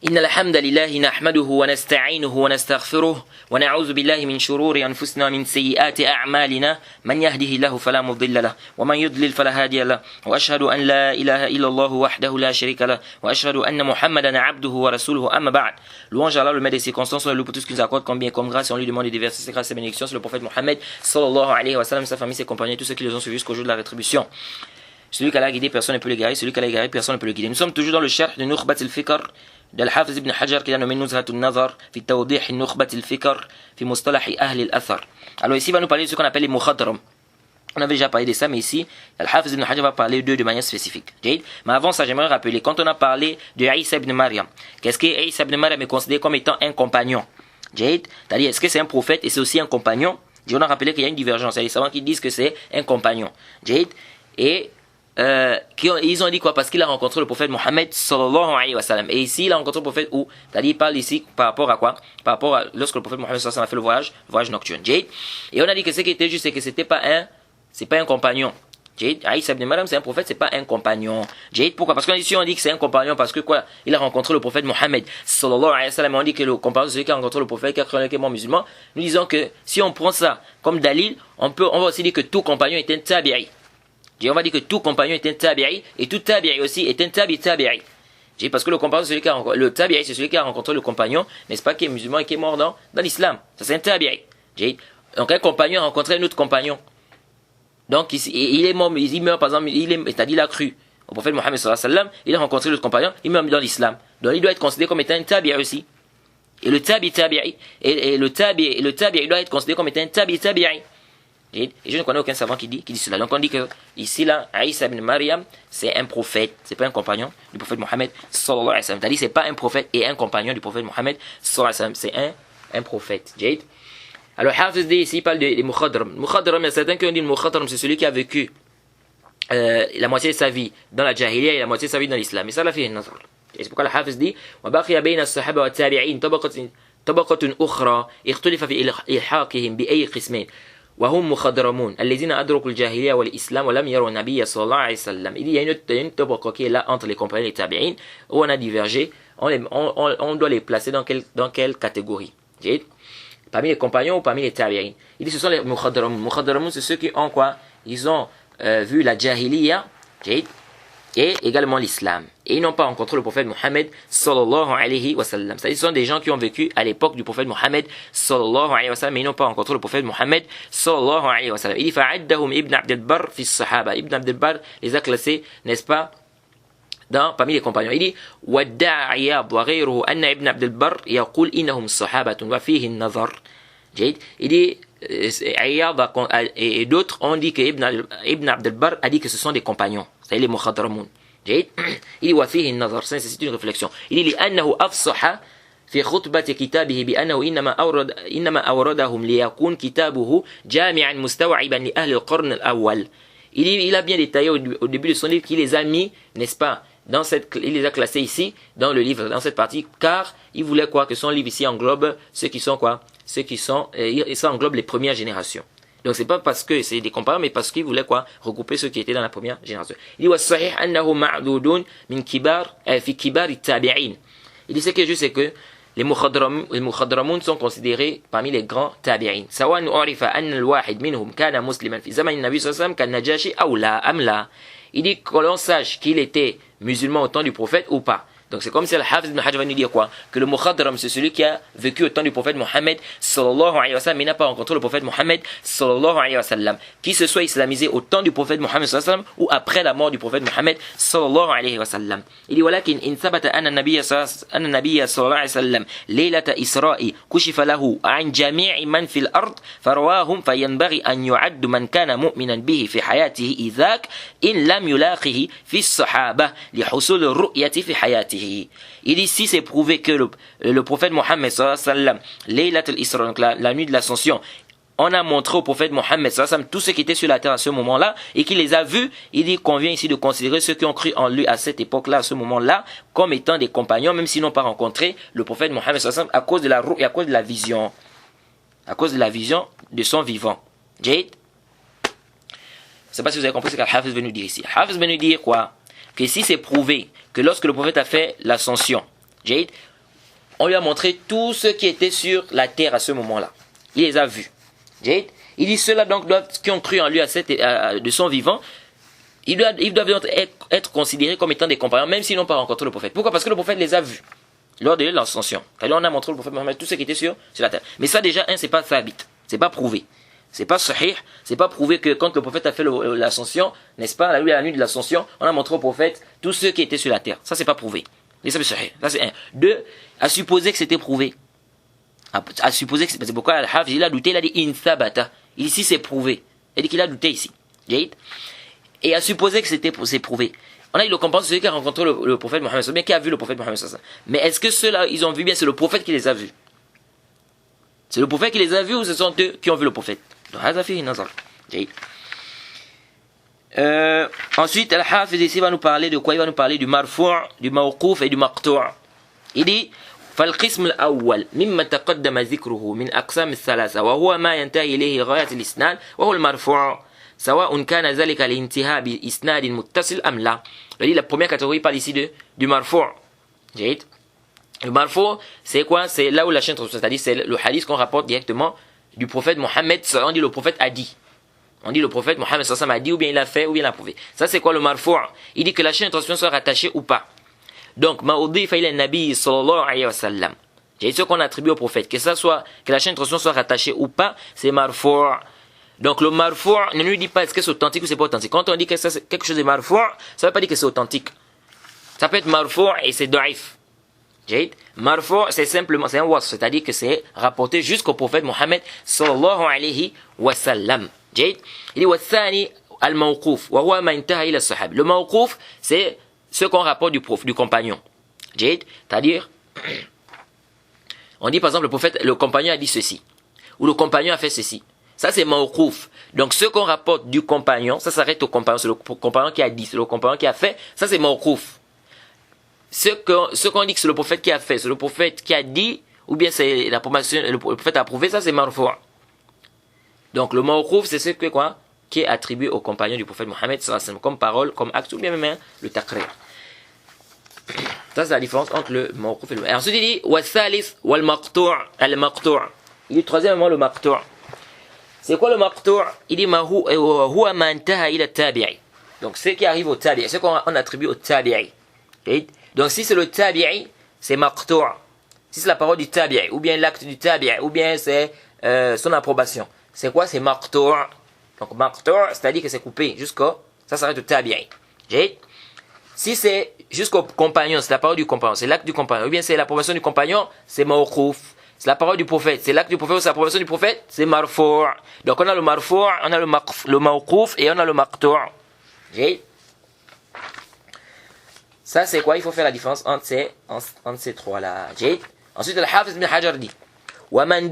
إن الحمد لله نحمده ونستعينه ونستغفره ونعوذ بالله من شرور أنفسنا ومن سيئات أعمالنا من يهده الله فلا مضل له ومن يضلل فلا هادي له وأشهد أن لا إله إلا الله وحده لا شريك له وأشهد أن محمدا عبده ورسوله أما بعد. Louange à Allah, le maître des circonstances, on le loue pour tout ce qu'il nous accorde comme bien et comme grâce, et on lui demande de déverser ses grâces et bénédictions sur le prophète Mohammed sallallahu alayhi wa sallam, sa famille, ses compagnons et tous ceux qui les ont suivis jusqu'au jour de la rétribution. Celui qu'Allah a guidé, personne ne peut le guider. Celui qu'Allah a guidé, personne ne peut le guider. Nous sommes toujours dans le sharh de Nukhbat al-Fikr de Al-Hafiz ibn Hajar qui a nommé Nuzhat al-Nazar fi tawdih Nukhbat al-Fikr fi mustalah ahli al-athar. Alors ici, il va nous parler de ce qu'on appelle les mukhadram. On avait déjà parlé de ça, mais ici, Al-Hafiz ibn Hajar va parler d'eux de manière spécifique. Mais avant ça, j'aimerais rappeler, quand on a parlé de Isa ibn Maryam, qu'est-ce que Isa ibn Maryam est considéré comme étant un compagnon? C'est-à-dire, est-ce que c'est un prophète et c'est aussi un compagnon? On a rappelé qu'il y a une divergence. Il y a des savants qui disent que c'est un compagnon. Et ils ont dit quoi? Parce qu'il a rencontré le prophète Mohammed sallallahu alayhi wa sallam. Et ici, il a rencontré le prophète où? C'est-à-dire, il parle ici par rapport à quoi? Par rapport à lorsque le prophète Mohammed sallallahu alayhi wa sallam a fait le voyage nocturne. Et on a dit que ce qui était juste, c'est que c'est pas un compagnon. Aïssa ibn Maryam, c'est un prophète, c'est pas un compagnon. Pourquoi? Parce qu'ici on dit que c'est un compagnon parce que quoi? Il a rencontré le prophète Mohammed sallallahu alayhi wa sallam. On dit que le compagnon, c'est celui qui a rencontré le prophète, qui a cru qu'il est mort musulman. Nous disons que si on prend ça comme dalil, on va aussi dire que tout compagnon est un tabi'i. On va dire que tout compagnon est un tabi'i et tout tabi'i aussi est un tabi'i. Parce que le compagnon, c'est tabi'i, c'est celui qui a rencontré le compagnon, n'est-ce pas, qui est musulman et qui est mort dans l'islam. Ça, c'est un tabi'i. Donc un compagnon a rencontré un autre compagnon. Donc il est mort, il meurt par exemple, c'est-à-dire il a cru au prophète Mohammed sallallahu alayhi wa sallam, il a rencontré l'autre compagnon, il meurt dans l'islam. Donc il doit être considéré comme étant un tabi'i aussi. Et le tabi'i, et le tabi'i doit être considéré comme étant un tabi'i. Et je ne connais aucun savant qui dit cela. Donc on dit que ici là, Isa ibn Maryam, c'est un prophète, c'est pas un compagnon du prophète Mohammed sallallahu alayhi wa sallam. C'est-à-dire c'est pas un prophète et un compagnon du prophète Mohammed sallallahu alayhi wa sallam, c'est un prophète. Alors Hafiz dit ici, il parle des mukhadram. Mukhadram, il y a certains qui ont dit mukhadram, c'est celui qui a vécu la moitié de sa vie dans la jahiliya et la moitié de sa vie dans l'islam. Et ça l'a fait une nazar. Et c'est pourquoi le Hafiz dit وَبَقِيَ بَيْنَ الصَّحَابَةِ وَالتَّابِعِينَ طبقة أخرى اختلف في إلحاقهم بأي قسمين وهم مخضرمون الذين أدركوا الجاهلية والإسلام ولم يروا النبي صلى الله عليه وسلم. Il y a une tabaqa qui est là entre les compagnons et les tabi'in où on a divergé, on doit les placer dans quelle catégorie? Parmi les compagnons ou parmi les tabi'in? Il dit ce sont les mukhadaramun. Mukhadaramun, c'est ceux qui ont quoi? Ils ont vu la jahiliya et également l'islam. Et ils n'ont pas rencontré le prophète Mohammed sallallahu alayhi wa sallam. C'est-à-dire ce sont des gens qui ont vécu à l'époque du prophète Mohammed sallallahu alayhi wa sallam, mais ils n'ont pas rencontré le prophète Mohammed sallallahu alayhi wa sallam. Il dit fa'addahum ibn Abd al-Barr fi as-sahaba. Ibn Abd al-Barr les a classés, n'est-ce pas, parmi les compagnons. Il dit وَادَّعَ عِيَاض وَغَيْرُهُ أَنَّ ابن عبد البر يقول إنهم صحابة وفيه النظر. Il dit Iyad et d'autres ont dit que Ibn Abd al-Barr a dit que ce sont des compagnons, c'est-à-dire les mukhadaramun. Il dit وفيه النظر, ça c'est une réflexion. Il dit لأنه أفصح في خطبة كتابه بأنه إنما أوردهم ليكون كتابه جامعا مستوعبا لأهل القرن الأول. Il a bien détaillé au début de son livre qu'il les a mis, n'est-ce pas, il les a classés ici, dans le livre, dans cette partie, car il voulait quoi? Que son livre ici englobe ceux qui sont quoi? Ça englobe les premières générations. Donc c'est pas parce que c'est des compagnons, mais parce qu'il voulait quoi? Regrouper ceux qui étaient dans la première génération. Il dit وَالصَّحِيحَ أَنَّهُ مَعْدُودٌ مِنْ كِبَارِ في كِبَارِ التَّابِعِينَ. Il dit ce qui est juste, c'est que les mukhadaramun sont considérés parmi les grands tabi'in. سواء عرف أن الواحد منهم كان مسلما في زمن النبي صلى الله عليه وسلم كالنجاشي أو لا أم لا. Il dit que l'on sache qu'il était musulman au temps du prophète ou pas. Donc c'est comme si Al-Hafiz ibn Hajar va nous dire quoi? Que le mukhadram, c'est celui qui a vécu au temps du prophète Mohammed sallallahu alayhi wa sallam, mais n'a pas rencontré le prophète Mohammed sallallahu alayhi wa sallam. Qui se soit islamisé au temps du prophète Mohammed sallallahu alayhi wa sallam ou après la mort du prophète Mohammed sallallahu alayhi wa sallam. Il dit ولكن إن ثبت أن النبي صلى الله عليه وسلم ليلة إسراء كشف له عن جميع من في الأرض فرواهم فينبغي أن يعد من كان مؤمنا به في حياته إذاك إن لم يلاقه في الصحابة لحصول الرؤية في حياته. Il dit si c'est prouvé que le prophète Mohammed sallallahu alayhi wa sallam, Laylat al-Isra, donc la nuit de l'ascension, on a montré au prophète Mohammed sallallahu alayhi wa sallam tout ce qui était sur la terre à ce moment-là et qu'il les a vus, il dit qu'on vient ici de considérer ceux qui ont cru en lui à cette époque-là, à ce moment-là, comme étant des compagnons, même s'ils n'ont pas rencontré le prophète Mohammed sallallahu alayhi wa sallam à cause de la roue et à cause de la vision. À cause de la vision de son vivant. Jade? Je ne sais pas si vous avez compris ce qu'Al-Hafiz veut nous dire ici. Al-Hafiz veut nous dire quoi? Que si c'est prouvé que lorsque le prophète a fait l'ascension, on lui a montré tous ceux qui étaient sur la terre à ce moment-là. Il les a vus. Il dit ceux-là donc qui ont cru en lui de son vivant, ils doivent être considérés comme étant des compagnons, même s'ils n'ont pas rencontré le prophète. Pourquoi? Parce que le prophète les a vus lors de l'ascension. Alors on a montré le prophète Mohammed, tous ceux qui étaient sur la terre. Mais ça déjà, c'est pas thabit, c'est pas prouvé. C'est pas sahih, c'est pas prouvé que quand le prophète a fait l'ascension, n'est-ce pas, la nuit de l'ascension, on a montré au prophète tous ceux qui étaient sur la terre. Ça c'est pas prouvé. Ça c'est un. Deux, à supposer que c'était prouvé. À supposer que c'est pourquoi Al-Hafiz il a douté, il a dit in thabata. Ici c'est prouvé. Il dit qu'il a douté ici. Et à supposer que c'est prouvé. On a dit le comprendre celui qui a rencontré le prophète Mohammed, bien qui a vu le prophète Mohammed. Mais est-ce que ceux-là ils ont vu bien, c'est le prophète qui les a vus? C'est le prophète qui les a vus ou ce sont eux qui ont vu le prophète? Ensuite, Al-Hafiz ici va nous parler de quoi? Il va nous parler du marfu', du mawquf et du maqtu'. Il dit فالقسم الأول مما تقدم ذكره من أقسام الثلاثة وهو ما ينتهي إليه غاية الإسناد وهو المرفوع سواء كان ذلك الانتهاء بإسناد متصل أم لا. La première catégorie parle ici du marfu'. Le marfu', c'est quoi? C'est là où la chaîne transmet, c'est-à-dire c'est le hadith qu'on rapporte directement du prophète Mohammed. On dit le prophète a dit. On dit le prophète Mohammed a dit, ou bien il a fait, ou bien il a prouvé. Ça c'est quoi le marfu'? Il dit que la chaîne de transmission soit rattachée ou pas. Donc, ma'udifa ila nabi sallallahu alayhi wa sallam. C'est ce qu'on attribue au prophète. Que la chaîne de transmission soit rattachée ou pas, c'est marfu'. Donc, le marfu' ne nous dit pas est-ce que c'est authentique ou c'est pas authentique. Quand on dit que c'est quelque chose de marfu', ça veut pas dire que c'est authentique. Ça peut être marfu' et c'est da'if. Marfu' c'est simplement, c'est un wasf, c'est-à-dire que c'est rapporté jusqu'au prophète Mohammed sallallahu alayhi wa sallam. Il dit wa thani al-mawquf wa huwa ma intaha ila as-sahab. Le mawquf c'est ce qu'on rapporte du compagnon. C'est-à-dire, on dit par exemple le compagnon a dit ceci, ou le compagnon a fait ceci. Ça c'est mawquf. Donc ce qu'on rapporte du compagnon, ça s'arrête au compagnon, c'est le compagnon qui a dit, c'est le compagnon qui a fait, ça c'est mawquf. Ce qu'on dit que c'est le prophète qui a fait, c'est le prophète qui a dit, ou bien c'est le prophète a approuvé, ça c'est marfu'. Donc le mawquf c'est ce que quoi? Qui est attribué au compagnon du prophète Mohammed comme parole, comme acte, ou bien même le taqrir. Ça c'est la différence entre le mawquf et le... Et ensuite il dit wa thalith wal maqtu' al maqtu'. Il dit troisièmement le maqtu'. C'est quoi le maqtu'? Il dit huwa ma intaha ila tabi'i. Donc ce qui arrive au tabi'i, ce qu'on attribue au tabi'i. Donc si c'est le tabi'i, c'est maqtu'. Si c'est la parole du tabi'i, ou bien l'acte du tabi'i, ou bien c'est son approbation. C'est quoi? C'est maqtu'. Donc maqtu', c'est-à-dire que c'est coupé jusqu'au... Ça s'arrête au tabi'i. Si c'est jusqu'au compagnon, c'est la parole du compagnon, c'est l'acte du compagnon, ou bien c'est l'approbation du compagnon, c'est mawquf. C'est la parole du prophète, c'est l'acte du prophète, ou c'est l'approbation du prophète, c'est marfu'. Donc on a le marfu', on a le mawquf et on a le maqtu'. Ça c'est quoi? Il faut faire la différence entre ces trois-là. Ensuite, Al-Hafiz ibn Hajar dit ومن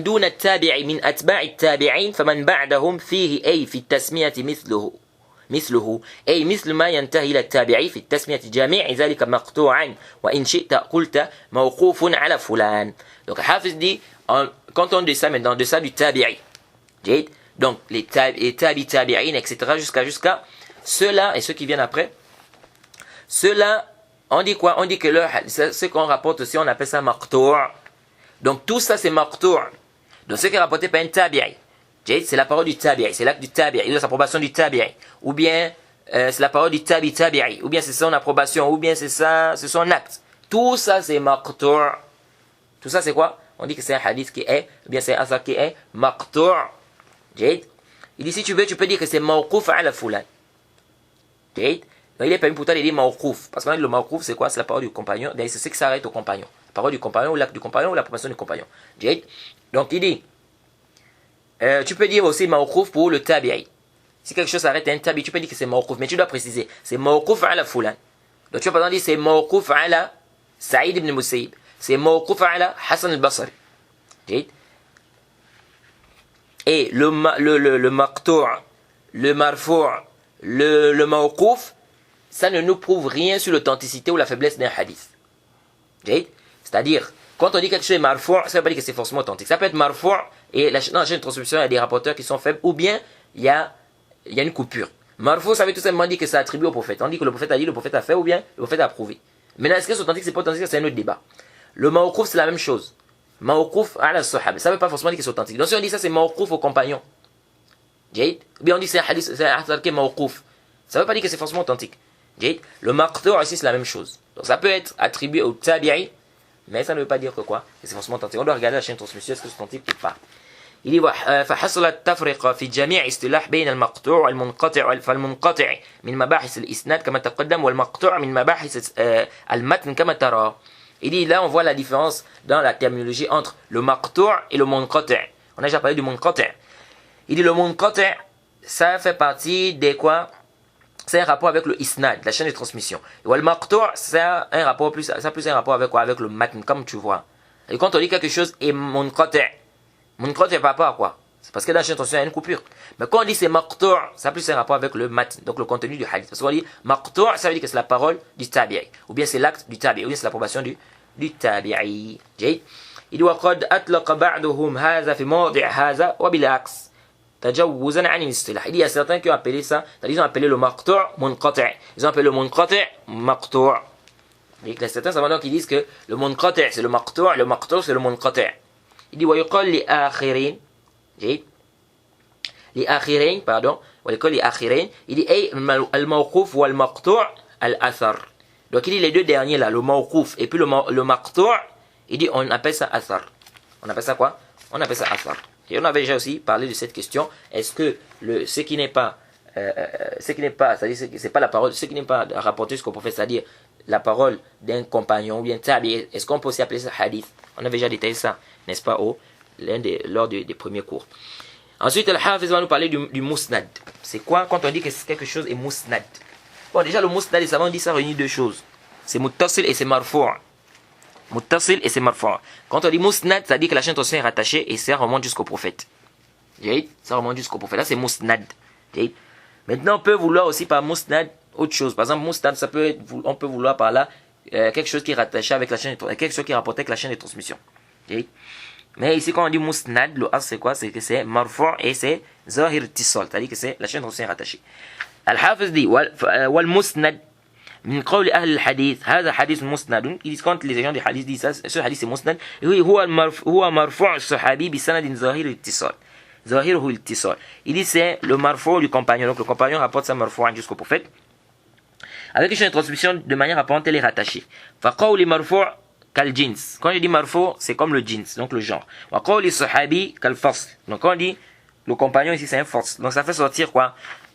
دون التابع من أتباع التابعين فمن بعدهم فيه أي في التسمية مثله أي مثل ما ينتهي إلى التابعي في التسمية جميع ذلك مقطوعا وإن شئت قلت موقوف على فلان. Donc Hafiz dit quand on descend maintenant de ça du tabi'i, donc les tabi'in etc jusqu'à ceux-là et ceux qui viennent après, ceux-là on dit quoi? On dit que ce qu'on rapporte aussi on appelle ça maqtu'. Donc tout ça c'est maqtu'. Donc ce qui est rapporté par un tabi'i, c'est la parole du tabi'i, c'est l'acte du tabi'i, c'est l'approbation du tabi'i, ou bien c'est la parole du tabi'i, ou bien c'est son approbation, ou bien c'est son acte. Tout ça c'est maqtu'. Tout ça c'est quoi? On dit que c'est un hadith qui est, ou bien c'est un asar qui est maqtu'. Il dit si tu veux, tu peux dire que c'est mawquf ala fulan. Donc il est permis pour toi de dire mawquf, parce que le mawquf c'est quoi? C'est la parole du compagnon, c'est ce qui s'arrête au compagnon. La parole du compagnon, ou l'acte du compagnon, ou l'approbation du compagnon. Donc il dit, tu peux dire aussi mawquf pour le tabi'i. Si quelque chose s'arrête à un tabi'i, tu peux dire que c'est mawquf, mais tu dois préciser, c'est mawquf ala fulan. Donc tu vas par exemple dire c'est mawquf ala Saïd ibn Musayyib, c'est mawquf ala Hassan al-Basri. Et le maqtu', le marfu', le mawquf, ça ne nous prouve rien sur l'authenticité ou la faiblesse d'un hadith. C'est-à-dire, quand on dit quelque chose est marfu', ça ne veut pas dire que c'est forcément authentique. Ça peut être marfu' et dans la chaîne de transmission, il y a des rapporteurs qui sont faibles, ou bien il y a une coupure. Marfu', ça veut tout simplement dire que c'est attribué au prophète. On dit que le prophète a dit, le prophète a fait, ou bien le prophète a approuvé. Maintenant, est-ce que c'est authentique, c'est pas authentique, c'est un autre débat. Le mawqouf, c'est la même chose. Mawqouf ala sahaba. Ça ne veut pas forcément dire que c'est authentique. Donc si on dit ça, c'est mawqouf au compagnon. Ou bien on dit c'est un hadith, c'est un hadith qui est mawqouf. Ça ne veut pas dire que c'est forcément authentique. Le maqtu' aussi, c'est la même chose. Donc ça peut être attribué au tabi'i, mais ça ne veut pas dire que quoi, que c'est forcément authentique. On doit regarder la chaîne de transmission, est-ce que c'est authentique ou pas. Il dit فحصل التفرقة في جميع اصطلاح بين المقطوع والمنقطع فالمنقطع من مباحث الإسناد كما تقدم والمقطوع من مباحث المتن كما ترى. Il dit là on voit la différence dans la terminologie entre le maqtu' et le munqati'. On a déjà parlé du munqati'. Il dit le munqati' ça fait partie des quoi? C'est un rapport avec le isnad, la chaîne de transmission. Et le maqtu' c'est un rapport plus, ça plus un rapport avec quoi? Avec le matn, comme tu vois. Et quand on dit quelque chose est munqati', munqati' par rapport à quoi? C'est parce que dans la chaîne de transmission il y a une coupure. Mais quand on dit c'est maqtu', ça plus un rapport avec le matn, donc le contenu du hadith. Parce qu'on dit maqtu', ça veut dire que c'est la parole du tabi'i, ou bien c'est l'acte du tabi'i, ou bien c'est l'approbation du tabi'i. Il dit وقد أطلق بعضهم هذا في موضع هذا وبالعكس. Il y a certains qui ont appelé ça, ils ont appelé le maqtu' munqati'. Ils ont appelé le munqati' maqtu'. Il y a certains savants qui disent que le munqati' c'est le maqtu' c'est le munqati'. Il dit ويقال لآخرين. لآخرين pardon. ويقال لآخرين. Il dit أي الموقوف والمقطوع الأثر. Donc il dit les deux derniers là, le mawqouf et puis le maqtu', il dit on appelle ça athar. On appelle ça quoi? On appelle ça athar. Et on avait déjà aussi parlé de cette question. Est-ce que ce qui n'est pas, c'est-à-dire c'est pas la parole, ce qui n'est pas rapporté jusqu'au prophète, c'est-à-dire la parole d'un compagnon ou bien tabi, est-ce qu'on peut aussi appeler ça hadith? On avait déjà détaillé ça, n'est-ce pas, lors des premiers cours. Ensuite, le Hafiz va nous parler du musnad. C'est quoi quand on dit que quelque chose est musnad? Bon, déjà le musnad, les savants disent ça réunit deux choses. C'est muttasil et c'est marfu'. Muttasil et c'est marfu'. Quand on dit musnad, ça dit que la chaîne de transmission est rattachée et ça remonte jusqu'au prophète. Ça remonte jusqu'au prophète. Là, c'est musnad. Maintenant, on peut vouloir aussi par musnad autre chose. Par exemple, musnad, ça peut être, on peut vouloir par là quelque chose qui est rattaché avec la chaîne de transmission, quelque chose qui est rapporté avec la chaîne de transmission. Mais ici, quand on dit musnad, le as, c'est quoi? C'est que c'est marfu' et c'est zahir ittisal. C'est-à-dire que c'est la chaîne de transmission est rattachée. Al-Hafiz dit والمسند من قول أهل الحديث هذا حديث مسند. Ils disent quand les gens du hadith disent ça, ce hadith c'est musnad. هو مرفوع الصحابي بسند ظاهر الاتصال. ظاهره الاتصال. Il dit c'est le marfu' du compagnon. Donc le compagnon rapporte sa marfu' jusqu'au prophète. Avec une chaîne de transmission de manière apparente, elle est rattachée. فقول مرفوع كالجنس. Quand je dis marfu' c'est comme le jins, donc le genre. وقول الصحابي كالفصل. Donc quand on dit le compagnon ici c'est un force. Donc ça fait sortir quoi?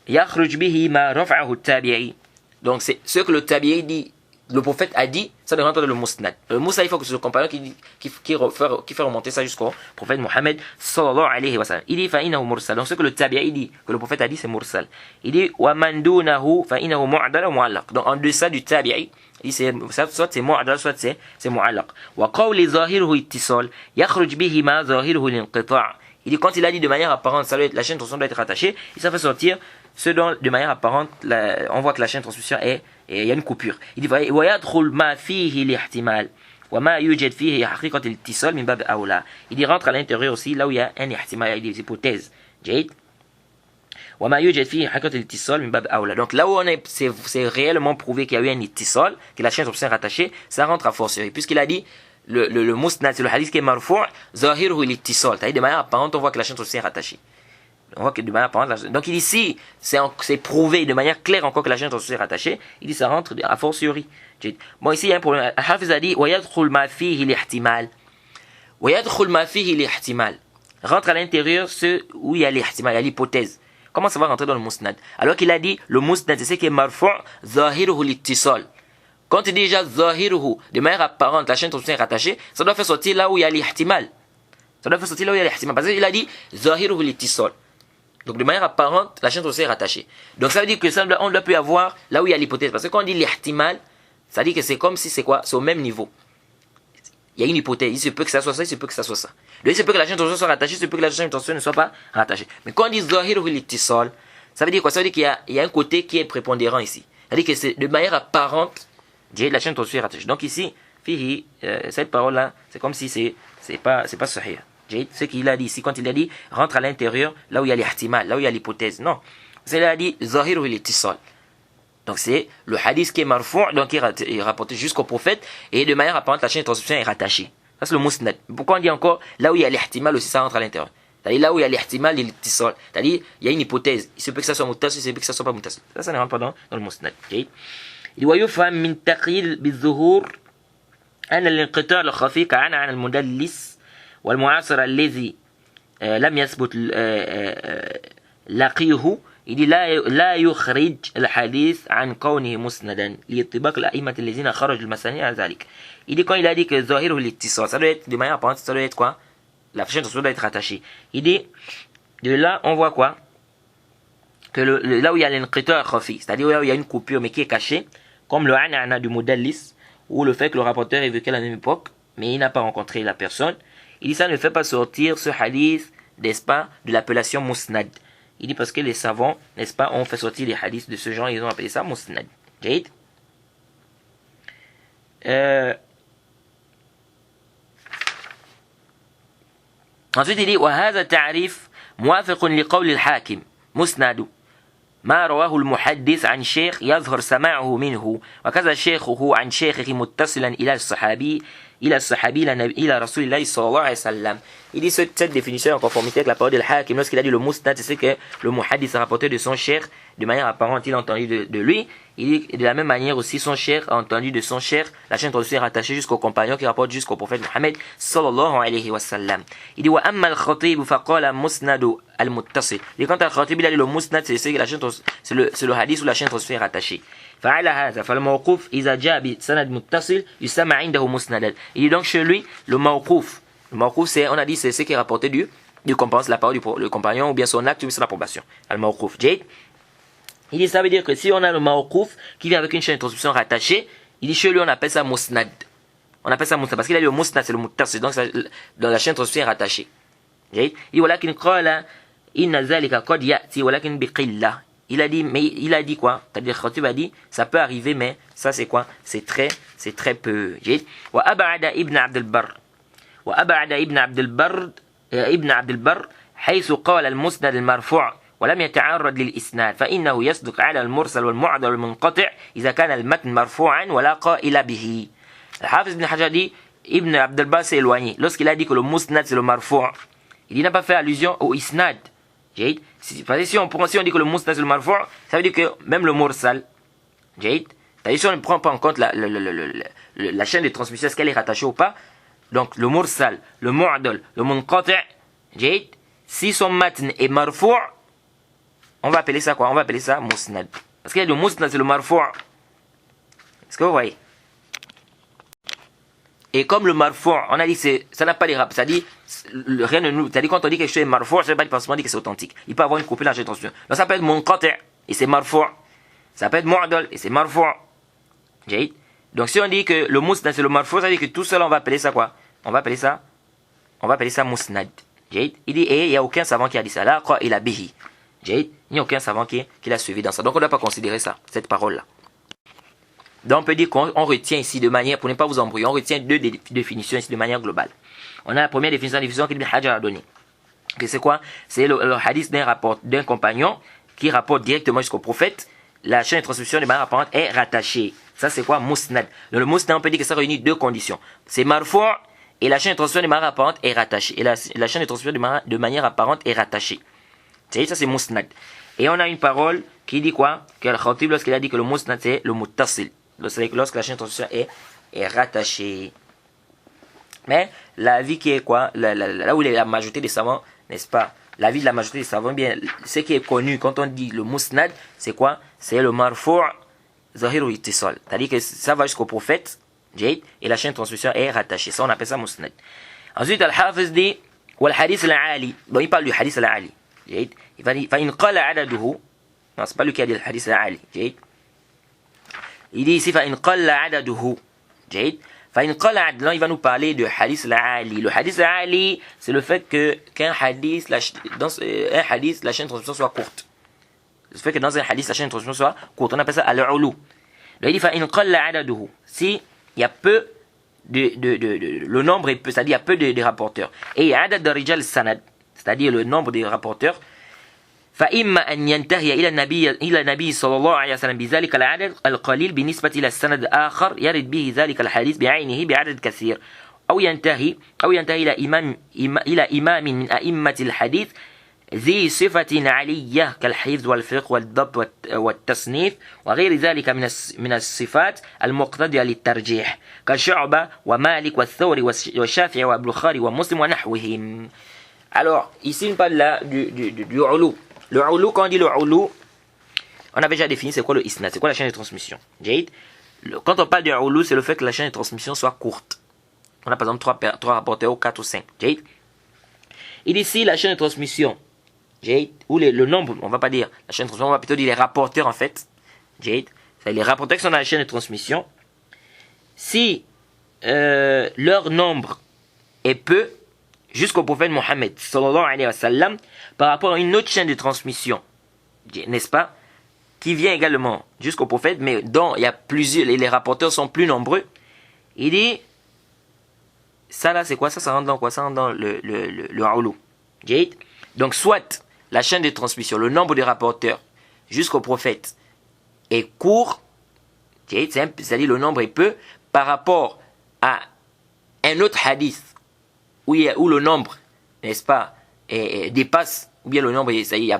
يخرج به ما رفعه التابعي. Donc c'est ce que le tabi'i dit, le prophète a dit, ça devrait entendre le musnad. Le musnad, il faut que ce soit le compagnon qui fait remonter ça jusqu'au prophète Mohammed sallallahu alayhi wa sallam. Il dit فإنه mursal. Donc ce que le tabi'i dit, que le prophète a dit, c'est mursal. Il dit ومن دونه فإنه معدل ومعلق. Donc en deçà du tabi'i, il dit soit c'est mu'adal, soit c'est mu'allaq. وقول ظاهره اتصال يخرج به ما ظاهره الانقطاع. Il dit quand il a dit de manière apparente, ça doit être, la chaîne de transmission doit être rattachée, et ça fait sortir ce dont de manière apparente, on voit que la chaîne de transmission il y a une coupure. Il dit ويدخل ما فيه الاحتمال وما يوجد فيه حقيقة الاتصال من باب أولى. Il dit rentre à l'intérieur aussi là où il y a un ihtimal, il y a des hypothèses. جيد. وما يوجد فيه حقيقة الاتصال من باب أولى. Donc là où c'est réellement prouvé qu'il y a eu un ittisal, que la chaîne de transmission est rattachée, ça rentre à fortiori, puisqu'il a dit le musnad, c'est le hadith qui est marfu' zahiruhu l'ittisal. C'est-à-dire de manière apparente, on voit que la chaîne de transmission est rattachée. On voit que de manière apparente, donc il dit ici, c'est prouvé de manière claire encore que la chaîne de transmission est rattachée. Il dit ça rentre à fortiori. Bon, ici il y a un problème. Hafiz a dit وَيَدْخُلْ مَا فِيهِ الْإِحْتِمَالِ. وَيَدْخُلْ مَا فِيهِ الْإِحْتِمَالِ. Rentre à l'intérieur ce où il y a l'ihtimal, il y a l'hypothèse. Comment ça va rentrer dans le musnad? Alors qu'il a dit le musnad, c'est ce qui est marfu' zahiruhu l'ittisal. Quand il dit déjà zahiruhu, de manière apparente, la chaîne de transmission est rattachée, ça doit faire sortir là où il y a l'ihtimal. Ça doit faire sortir là où il y a l'ihtimal. Parce qu'il a dit zahiruhu l'ittisal. Donc de manière apparente, la chaîne de transmission est rattachée. Donc ça veut dire que ça, on doit plus avoir là où il y a l'hypothèse. Parce que quand on dit l'ihtimal, ça dit que c'est comme si c'est quoi? C'est au même niveau. Il y a une hypothèse. Il se peut que ça soit ça, il se peut que ça soit ça. Donc il se peut que la chaîne de transmission soit rattachée, il se peut que la chaîne de transmission ne soit pas rattachée. Mais quand on dit zahiruhu l'ittisal, ça veut dire quoi? Ça veut dire qu'il y a un côté qui est prépondérant ici. Ça veut dire que c'est de manière apparente, la chaîne de transmission est rattachée. Donc ici, fihi, cette parole-là, c'est comme si c'est pas sahih. Ce qu'il a dit ici, quand il a dit rentre à l'intérieur, là où il y a l'ihtimal, là où il y a l'hypothèse. Non. C'est là il a dit zahiruhu l'ittisal. Donc c'est le hadith qui est marfou', donc qui est rapporté jusqu'au prophète, et de manière apparente, la chaîne de transmission est rattachée. Ça c'est le musnad. Pourquoi on dit encore, là où il y a l'ihtimal aussi, ça rentre à l'intérieur. C'est-à-dire là où il y a l'ihtimal, il l'ittisal. C'est-à-dire, il y a une hypothèse. Il se peut que ça soit muttasil, il se peut que ça soit pas muttasil. Ça ne rentre pas dans le musnad. Il dit, ويفهم من تقييد بالظهور أن الانقطاع الخفي كان عن المدلس والمعاصر الذي لم يثبت لقيه. Il dit لا يخرج الحديث عن كونه مسندا لاتباق الأئمة الذين خرجوا المسانيد على ذلك. Il dit quand il a dit que ظاهره الاتصال, ça doit être de manière apparente, ça doit être quoi? La chaîne de transmission doit être rattachée. Il dit de là on voit quoi? Que là où il y a l'inqita' khafi, c'est-à-dire là où il y a une coupure mais qui est cachée, comme le anana du mudallis, ou le fait que le rapporteur est vécu à la même époque mais il n'a pas rencontré la personne, il dit ça ne fait pas sortir ce hadith, n'est-ce pas, de l'appellation musnad. Il dit parce que les savants, n'est-ce pas, ont fait sortir les hadiths de ce genre, ils ont appelé ça musnad. Jade. Ensuite il dit وهذا تعريف موافق لقول الحاكم مسند ما رواه المحدث عن شيخ يظهر سماعه منه وكذا شيخه عن شيخه متصلا إلى الصحابي إلى رسول الله صلى الله عليه وسلم. Il dit cette définition est en conformité avec la parole de l'Hakim. Lorsqu'il a dit le musnad, c'est que le muhaddith a rapporté de son cheikh de manière apparente, il a entendu de lui. Il dit de la même manière aussi son cheikh a entendu de son cheikh. La chaîne est rattachée jusqu'au compagnon qui rapporte jusqu'au prophète Mohammed sallallahu alayhi wa sallam. Il dit wa amma al-khatib faqala musnadu al-muttasil. Et quand al-khatib il a dit le musnad, c'est la chaîne, c'est le hadith où la chaîne est rattachée. فعلى هذا فالموقوف إذا جاء بسند متصل يسمى عنده مسندا. Il dit donc chez lui le mawquf. Le mawquf c'est, on a dit, c'est ce qui est rapporté du compagnon, la parole du compagnon ou bien son acte ou son approbation. Al mawquf. Jade. Il dit ça veut dire que si on a le mawquf qui vient avec une chaîne de transmission rattachée, il dit chez lui on appelle ça musnad. On appelle ça musnad parce qu'il a dit le musnad c'est le muttasil, donc dans la chaîne de transmission est rattachée. Jade. Il dit ولكن قال إن ذلك قد يأتي ولكن بقلة. Il a dit, mais il a dit quoi? C'est-à-dire, Khatib a dit, ça peut arriver, mais ça c'est quoi? C'est très peu. وأبعد ابن عبد البر وأبعد ابن عبد البر حيث قال المسند المرفوع ولم يتعرض للإسناد فإنه يصدق على المرسل والمعضل والمنقطع إذا كان المتن مرفوعا ولا قائل به. الحافظ ابن حجر dit, Ibn Abd al-Barr s'est éloigné. Lorsqu'il a dit que le musnad c'est le marfou', il n'a pas fait allusion au isnad. Jade. Si on dit que le musnad c'est le marfou', ça veut dire que même le mursal, Jade, c'est-à-dire si on ne prend pas en compte la chaîne de transmission, est-ce qu'elle est rattachée ou pas, donc le mursal, le mu'adal, le munqati', Jade, si son matn est marfou', on va appeler ça quoi? On va appeler ça musnad. Parce qu'il y a le musnad c'est le marfou'. Est-ce que vous voyez? Et comme le marfou', on a dit ça n'a pas les rap, ça dit rien de nous, c'est-à-dire quand on dit quelque chose est marfou', ça veut pas forcément dire que c'est authentique. Il peut avoir une coupure dans la transmission. Donc ça peut être munqati' et c'est marfou'. Ça peut être mu'adal et c'est marfou'. Jade. Donc si on dit que le musnad c'est le marfou', ça veut dire que tout seul on va appeler ça quoi? On va appeler ça musnad. Jade. Il dit et il n'y a aucun savant qui a dit ça là, quoi, il a bihi. Jade. Il n'y a aucun savant qui l'a suivi dans ça. Donc on ne doit pas considérer ça, cette parole là. Donc on peut dire qu'on retient ici de manière, pour ne pas vous embrouiller, on retient deux définitions ici de manière globale. On a la première définition qu'Ibn Hajar a donnée. Que c'est quoi? C'est le hadith d'un compagnon qui rapporte directement jusqu'au prophète. La chaîne de transmission de manière apparente est rattachée. Ça c'est quoi? Musnad. Dans le musnad on peut dire que ça réunit deux conditions. C'est marfou' et la chaîne de transmission de manière apparente est rattachée. Et la chaîne de transmission de manière apparente est rattachée. Ça c'est musnad. Et on a une parole qui dit quoi? Que Al-Khatib lorsqu'il a dit que le musnad c'est le muttasil. Lorsque la chaîne de transmission est rattachée. Mais l'avis qui est quoi? Là où la majorité des savants, n'est-ce pas? L'avis de la majorité des savants, bien, ce qui est connu quand on dit le musnad, c'est quoi? C'est le marfou' zahir ou ittisal. C'est-à-dire que ça va jusqu'au prophète, Jade, et la chaîne de transmission est rattachée. Ça, on appelle ça musnad. Ensuite, Al-Hafiz dit, ou al-hadith al-ali. Bon, il parle du hadith al-ali. Jade. Il va dire, fa in qala adaduhu. Non, c'est pas lui qui a dit le hadith al-ali. Jade. Il dit ici, fa in qalla adaduhu. Jade. Fa in qalla adaduhu, il va nous parler de hadith al-ali. Le hadith al-ali, c'est le fait qu'un hadith, dans un hadith, la chaîne de transmission soit courte. Le fait que dans un hadith, la chaîne de transmission soit courte. On appelle ça al-ulu. Il dit, fa in qalla adaduhu. Si il y a peu le nombre est peu, c'est-à-dire il y a peu de rapporteurs. Et adad de rijal sanad, c'est-à-dire le nombre des rapporteurs, فإما أن ينتهي إلى النبي صلى الله عليه وسلم بذلك العدد القليل بالنسبة إلى السند آخر يرد به ذلك الحديث بعينه بعدد كثير أو ينتهي إلى إمام من أئمة الحديث ذي صفة علية كالحفظ والفقه والضبط والتصنيف وغير ذلك من الصفات المقتضية للترجيح كشعبة ومالك والثوري والشافعي والبخاري ومسلم ونحوهم. Alors, ici, on parle là du ulou. Le ulou, quand on dit le ulou, on avait déjà défini c'est quoi le isnad, c'est quoi la chaîne de transmission. Quand on parle du ulou, c'est le fait que la chaîne de transmission soit courte. On a par exemple 3 rapporteurs ou 4 ou 5. Et ici, la chaîne de transmission, ou le nombre, on va pas dire la chaîne de transmission, on va plutôt dire les rapporteurs en fait. C'est les rapporteurs qui sont dans la chaîne de transmission. Si leur nombre est peu, jusqu'au prophète Mohammed sallallahu alayhi wa sallam, par rapport à une autre chaîne de transmission, n'est-ce pas, qui vient également jusqu'au prophète, mais dont il y a plusieurs, les rapporteurs sont plus nombreux, il dit, ça là c'est quoi, ça rentre dans quoi, ça rentre dans le ulou. Donc soit la chaîne de transmission, le nombre de rapporteurs jusqu'au prophète est court, c'est-à-dire le nombre est peu, par rapport à un autre hadith, où le nombre, n'est-ce pas, dépasse, ou bien le nombre, il y a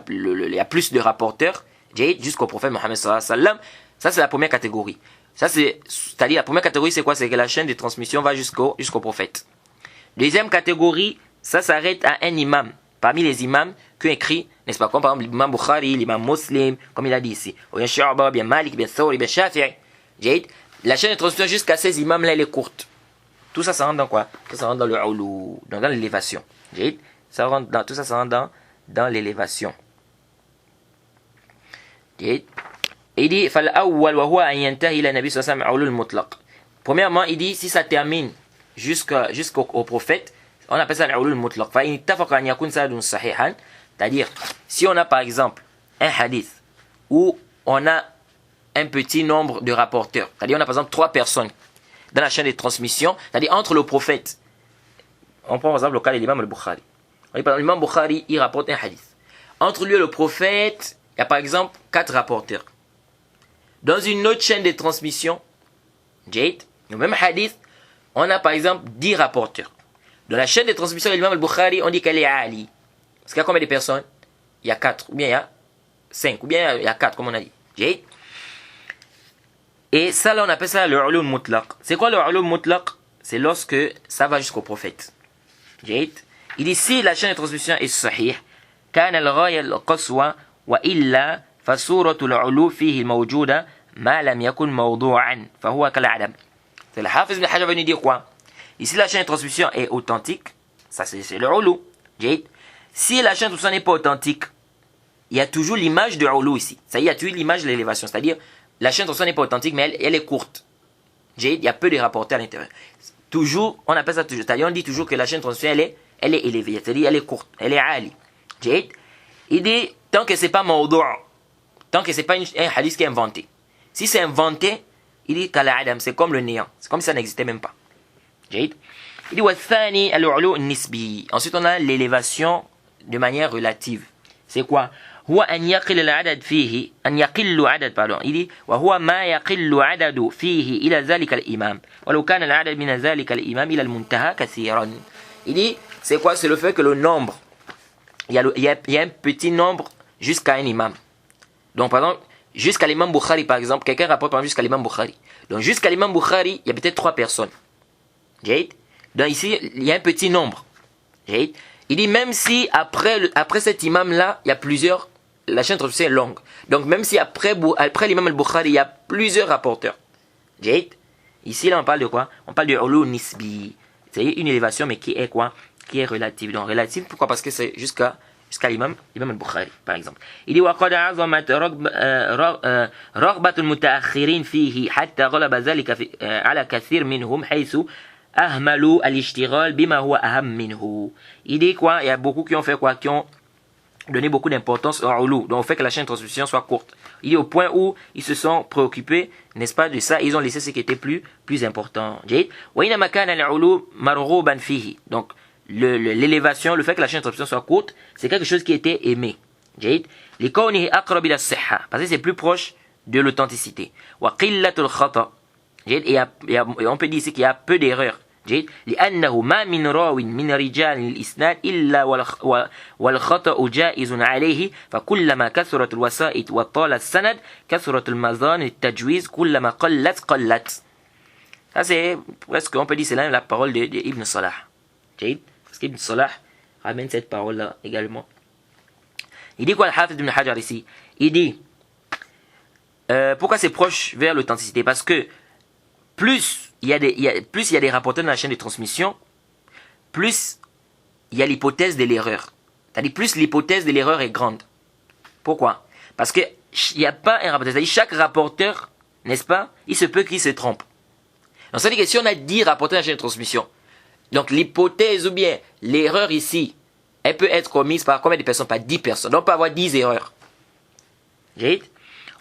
plus de rapporteurs, jusqu'au prophète Mohammed sallallahu alayhi wa sallam. Ça, c'est la première catégorie. C'est-à-dire, la première catégorie, c'est quoi? C'est que la chaîne de transmission va jusqu'au prophète. Deuxième catégorie, ça s'arrête à un imam, parmi les imams qui ont écrit, n'est-ce pas, comme par exemple l'imam Bukhari, l'imam Muslim, comme il a dit ici, ou bien Shu'ba, bien Malik, bien Thawri, bien Shafi'i. La chaîne de transmission jusqu'à ces imams-là, elle est courte. Tout ça, ça rentre dans quoi? Tout ça rentre dans le ulou, dans l'élévation. Ça rentre dans, tout ça, ça rentre dans l'élévation. Il dit, premièrement, il dit, si ça termine jusqu'au prophète, on appelle ça l'ulul mutlaq. C'est-à-dire, si on a par exemple un hadith où on a un petit nombre de rapporteurs, c'est-à-dire on a par exemple 3 personnes dans la chaîne de transmission, c'est-à-dire entre le prophète, on prend par exemple le cas de l'imam al-Bukhari. L'imam Bukhari, il rapporte un hadith. Entre lui et le prophète, il y a par exemple 4 rapporteurs. Dans une autre chaîne de transmission, le même hadith, on a par exemple 10 rapporteurs. Dans la chaîne de transmission de l'imam al-Bukhari, on dit qu'elle est Ali. Parce qu'il y a combien de personnes? Il y a 4, ou bien il y a 5, ou bien il y a 4, comme on a dit. Et ça, là, on appelle ça le ulum mutlaq. C'est quoi le ulum mutlaq? C'est lorsque ça va jusqu'au prophète. Il dit, si la chaîne de transmission est sahih, كان الغاية القصوى وإلا فصورة العلو فيه الموجودة ما لم يكن موضوعا فهو كالعدم. C'est le Hafiz ibn Hajar va nous dire quoi? Ici, la chaîne de transmission est authentique, ça c'est le ulou. Si la chaîne de transmission n'est pas authentique, il y a toujours l'image de ulou ici. Ça y est, il y a toujours l'image de l'élévation, c'est-à-dire la chaîne de transmission n'est pas authentique, mais elle est courte. Il y a peu de rapporteurs à l'intérieur. Toujours, on appelle ça toujours, c'est-à-dire on dit toujours que la chaîne de transmission elle est élevée, c'est-à-dire elle est courte, elle est ali. Il dit, tant que c'est pas mawdou', tant que c'est pas un hadith qui est inventé. Si c'est inventé, il dit qu'à adam, c'est comme le néant, c'est comme si ça n'existait même pas. Il dit, والثاني العلو النسبي. Ensuite on a l'élévation de manière relative. C'est quoi? هو أن يقل العدد فيه أن يقل عدد pardon. Il dit وهو ما يقل عدد فيه إلى ذلك الإمام ولو كان العدد من ذلك الإمام إلى المنتهى كثيرا. Il dit, c'est quoi? C'est le fait que le nombre, il y a un petit nombre jusqu'à un imam. Donc par exemple, jusqu'à l'imam Bukhari par exemple, quelqu'un rapporte par exemple jusqu'à l'imam Bukhari. Donc jusqu'à l'imam Bukhari, il y a peut-être 3 personnes. Donc ici, il y a un petit nombre. Il dit, même si après cet imam-là, il y a plusieurs, la chaîne de transmission est longue. Donc même si après l'imam al-Bukhari, il y a plusieurs rapporteurs. Ici, là, on parle de quoi? On parle de ulou nisbi. C'est une élévation, mais qui est quoi? Qui est relative. Donc relative, pourquoi? Parce que c'est jusqu'à l'imam al-Bukhari, par exemple. Il dit, وَقَدْ عَظَمَتْ رَغْبَةُ الْمُتَأَخِّرِينَ فِيهِ حَتَّى غَلَبَ ذَلِكَ عَلَى كَثِيرٍ مِنْهُمْ حَيْثُ أهملوا الاشتغال بما هو أهم منه. Il dit quoi? Il y a beaucoup qui ont fait quoi? Qui ont donné beaucoup d'importance au ulou, donc au fait que la chaîne de transmission soit courte. Il dit au point où ils se sont préoccupés, n'est-ce pas, de ça, ils ont laissé ce qui était plus important. وإنما كان العلو مرغوبا فيه. Donc l'élévation, le fait que la chaîne de transmission soit courte, c'est quelque chose qui était aimé. لكونه أقرب إلى الصحة parce que c'est plus proche de l'authenticité. وقلة الخطأ et on peut dire ici qu'il y a peu d'erreurs. لأنه ما من راو من رجال الإسناد إلا والخطأ جائز عليه فكلما كثرت الوسائط وطال السند كثرت المظان التجويز كلما قلت. Ça c'est presque, on peut dire c'est la parole de Ibn Salah. Parce qu'Ibn Salah ramène cette parole là également. Il dit quoi le Hafiz Ibn Hajar ici? Il dit pourquoi c'est proche vers l'authenticité? Parce que plus il y a des rapporteurs dans la chaîne de transmission, plus il y a l'hypothèse de l'erreur. C'est-à-dire plus l'hypothèse de l'erreur est grande. Pourquoi? Parce que il n'y a pas un rapporteur. C'est-à-dire chaque rapporteur, n'est-ce pas, il se peut qu'il se trompe. Donc ça veut dire que si on a 10 rapporteurs dans la chaîne de transmission, donc l'hypothèse ou bien l'erreur ici, elle peut être commise par combien de personnes? Par 10 personnes. Donc on peut avoir 10 erreurs.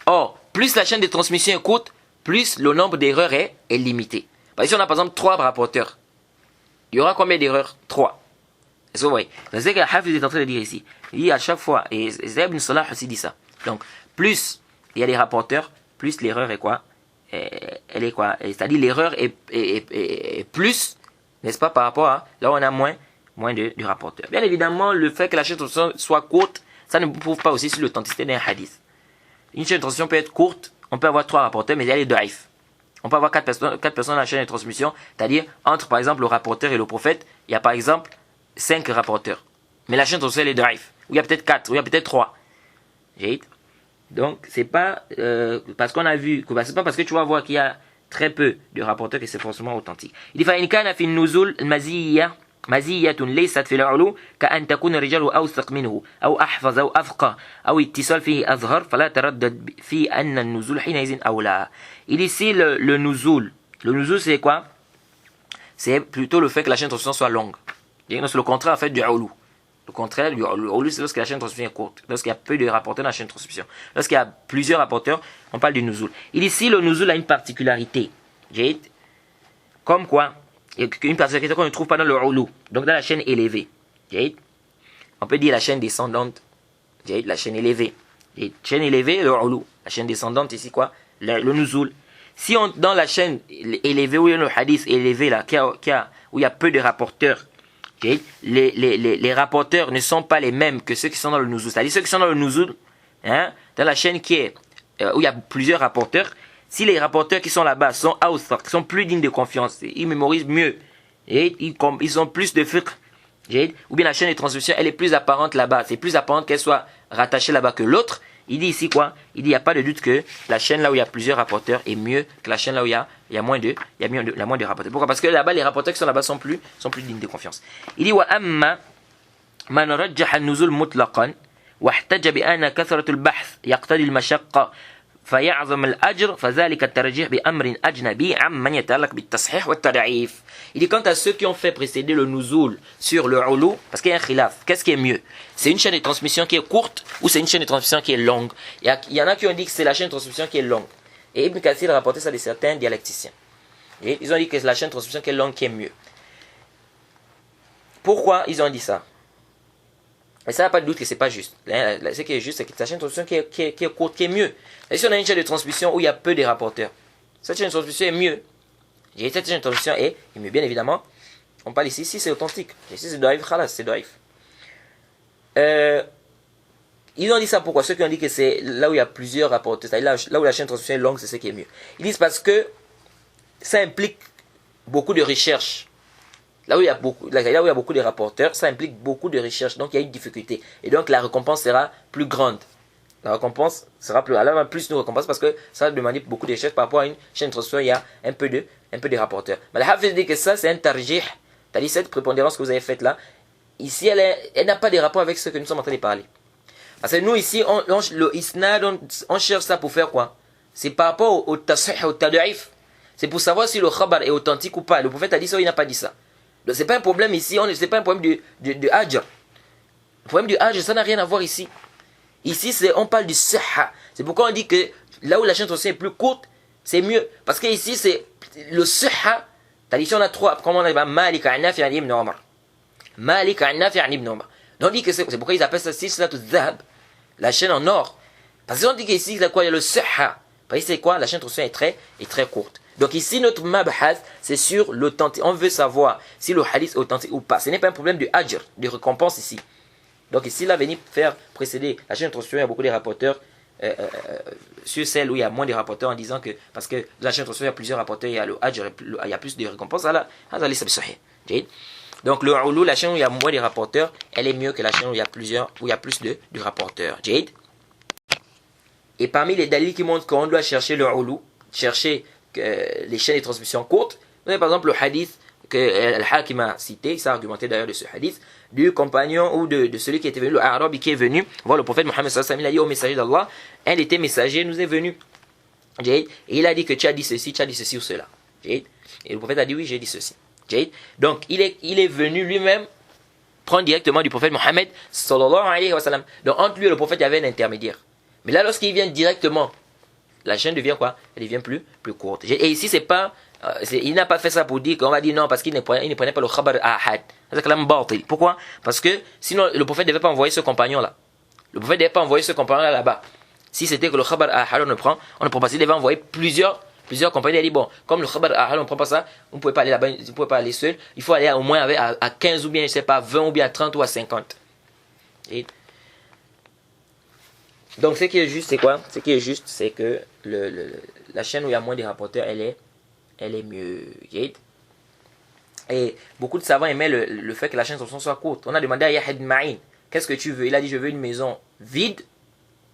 Or, plus la chaîne de transmission est courte, plus le nombre d'erreurs est limité. Parce que si on a par exemple 3 rapporteurs, il y aura combien d'erreurs? 3. Est-ce que vous voyez? C'est ce que Hafiz est en train de dire ici. Il dit à chaque fois, et Ibn Salah aussi dit ça. Donc, plus il y a des rapporteurs, plus l'erreur est quoi? Elle est quoi? C'est-à-dire l'erreur est plus, n'est-ce pas, par rapport à là où on a moins de rapporteurs. Bien évidemment, le fait que la chaîne de transmission soit courte, ça ne prouve pas aussi sur l'authenticité d'un hadith. Une chaîne de transmission peut être courte, on peut avoir 3 rapporteurs, mais elle est daïf. On peut avoir 4 personnes dans la chaîne de transmission, c'est-à-dire entre par exemple le rapporteur et le prophète, il y a par exemple 5 rapporteurs. Mais la chaîne de transmission elle est daïf. Ou il y a peut-être 4, ou il y a peut-être 3. Donc c'est pas parce qu'on a vu, c'est pas parce que tu vas voir qu'il y a très peu de rapporteurs que c'est forcément authentique. Il dit فإن كان في النزول مزية ليست في العلو كأن تكون الرجال أوثق منه أو أحفظ أو أفقه أو اتصال فيه أظهر فلا تردد في أن النزول حينئذ أولى. Il dit ici le nuzul. Le nuzul c'est quoi? C'est plutôt le fait que la chaîne de transmission soit longue. C'est le contraire en fait du ulu. Le contraire du ulu c'est lorsque la chaîne de transmission est courte, lorsqu'il y a peu de rapporteurs dans la chaîne de transmission. Lorsqu'il y a plusieurs rapporteurs, on parle du nuzul. Il dit ici le nuzul a une particularité. Comme quoi? Une particularité qu'on ne trouve pas dans le ulu, donc dans la chaîne élevée. On peut dire la chaîne descendante, la chaîne élevée. Chaîne élevée, le ulu. La chaîne descendante ici quoi? Le nuzul. Si on dans la chaîne élevée où il y a le hadith élevé là, où il y a peu de rapporteurs, les rapporteurs ne sont pas les mêmes que ceux qui sont dans le nuzul. C'est-à-dire ceux qui sont dans le nuzul, dans la chaîne qui est où il y a plusieurs rapporteurs. Si les rapporteurs qui sont là-bas sont qui sont plus dignes de confiance, ils mémorisent mieux, et ils ont plus de fiqh, ou bien la chaîne de transmission, elle est plus apparente là-bas, c'est plus apparent qu'elle soit rattachée là-bas que l'autre. Il dit ici quoi? Il dit il n'y a pas de doute que la chaîne là où il y a plusieurs rapporteurs est mieux que la chaîne là où il y a moins de rapporteurs. Pourquoi? Parce que là-bas les rapporteurs qui sont là-bas sont plus dignes de confiance. Il dit wa amma man rajjaha an-nuzul mutlaqan واحتج بأن كثرة البحث يقتضي المشقة فيعظم الأجر فذلك الترجيح بأمر أجنبي عمن يتعلق بالتصحيح والتضعيف. Il dit quant à ceux qui ont fait précéder le nuzul sur le ulu, parce qu'il y a un khilaf, qu'est-ce qui est mieux? C'est une chaîne de transmission qui est courte ou c'est une chaîne de transmission qui est longue? Il y en a qui ont dit que c'est la chaîne de transmission qui est longue. Et Ibn Kathir a rapporté ça de certains dialecticiens. Et ils ont dit que c'est la chaîne de transmission qui est longue qui est mieux. Pourquoi ils ont dit ça? Et ça n'a pas de doute que c'est pas juste. Ce qui est juste, c'est que la chaîne de transmission qui est courte, qui est mieux. Et si on a une chaîne de transmission où il y a peu de rapporteurs, cette chaîne de transmission est mieux. Cette chaîne de transmission est mieux. Bien évidemment, on parle ici c'est authentique. Ici c'est daif, khalas, c'est daif. Ils ont dit ça pourquoi? Ceux qui ont dit que c'est là où il y a plusieurs rapporteurs, c'est-à-dire là où la chaîne de transmission est longue, c'est ce qui est mieux. Ils disent parce que ça implique beaucoup de recherche. Là où il y a beaucoup de rapporteurs, ça implique beaucoup de recherche, donc il y a une difficulté. Et donc la récompense sera plus grande. La récompense sera plus, alors plus nous récompense parce que ça va demander beaucoup de recherche par rapport à une chaîne de transmission, il y a un peu de rapporteurs. Mais le Hafiz dit que ça c'est un tarjih, c'est-à-dire cette prépondérance que vous avez faite là, ici elle n'a pas de rapport avec ce que nous sommes en train de parler. Parce que nous ici, le isnad, on cherche ça pour faire quoi? C'est par rapport au tasih, au tad'if. C'est pour savoir si le khabar est authentique ou pas. Le prophète a dit ça ou il n'a pas dit ça. Donc c'est pas un problème ici, c'est pas un problème de ajr. Le problème du ajr, ça n'a rien à voir ici. Ici, on parle du sihha. C'est pourquoi on dit que là où la chaîne de transmission est plus courte, c'est mieux. Parce que ici, c'est le sihha. C'est-à-dire ici, on a 3, comment on a Malik an Nafi' an Ibn Umar. Malik an Nafi' an Ibn Umar. Donc on dit que c'est pourquoi ils appellent ça silsilatu dhahab. La chaîne en or. Parce qu'on dit qu'ici, il y a le sahha. Parce que c'est quoi? La chaîne de transmission est très courte. Donc ici, notre mabhas, c'est sur l'authentique. On veut savoir si le hadith est authentique ou pas. Ce n'est pas un problème de ajr, de récompense ici. Donc ici, là, venir faire précéder la chaîne de transmission, il y a beaucoup de rapporteurs sur celle où il y a moins de rapporteurs en disant que, parce que la chaîne de transmission, il y a plusieurs rapporteurs, il y a le ajr, il y a plus de récompenses. Donc le Ulu, la chaîne où il y a moins de rapporteurs, elle est mieux que la chaîne où il y a plus de rapporteurs. Jade. Et parmi les dalils qui montrent qu'on doit chercher le Ulu, chercher les chaînes de transmission courtes, vous avez par exemple le hadith que Al-Hakim a cité, il s'est argumenté d'ailleurs de ce hadith, du compagnon ou de celui qui était venu, le Arabe qui est venu voir le prophète Mohammed sallallahu alayhi wa sallam, il a dit au messager d'Allah, un de tes messagers nous est venu. Et il a dit que tu as dit ceci ou cela. Et le prophète a dit oui, j'ai dit ceci. Donc il est venu lui-même prendre directement du prophète Mohammed sallallahu alayhi wa sallam. Donc entre lui et le prophète, il y avait un intermédiaire. Mais là, lorsqu'il vient directement, la chaîne devient quoi? Elle devient plus courte. Et ici, c'est pas, il n'a pas fait ça pour dire qu'on va dire non, parce qu'il ne prenait pas le khabar ahad. Pourquoi? Parce que sinon, le prophète ne devait pas envoyer ce compagnon-là. Le prophète ne devait pas envoyer ce compagnon-là là-bas. Si c'était que le khabar ahad, on ne prend pas ça. Il devait envoyer plusieurs compagnons. Il a dit bon, comme le khabar ahad, on ne prend pas ça, vous ne pouvez pas aller là-bas, vous ne pouvez pas aller seul. Il faut aller au moins à 15 ou bien, je sais pas, 20 ou bien à 30 ou à 50. Et donc ce qui est juste, c'est quoi? Ce qui est juste, c'est que la chaîne où il y a moins de rapporteurs, elle est mieux. Et beaucoup de savants aimaient le fait que la chaîne de soit courte. On a demandé à Yahya ibn Ma'in, qu'est-ce que tu veux? Il a dit, je veux une maison vide.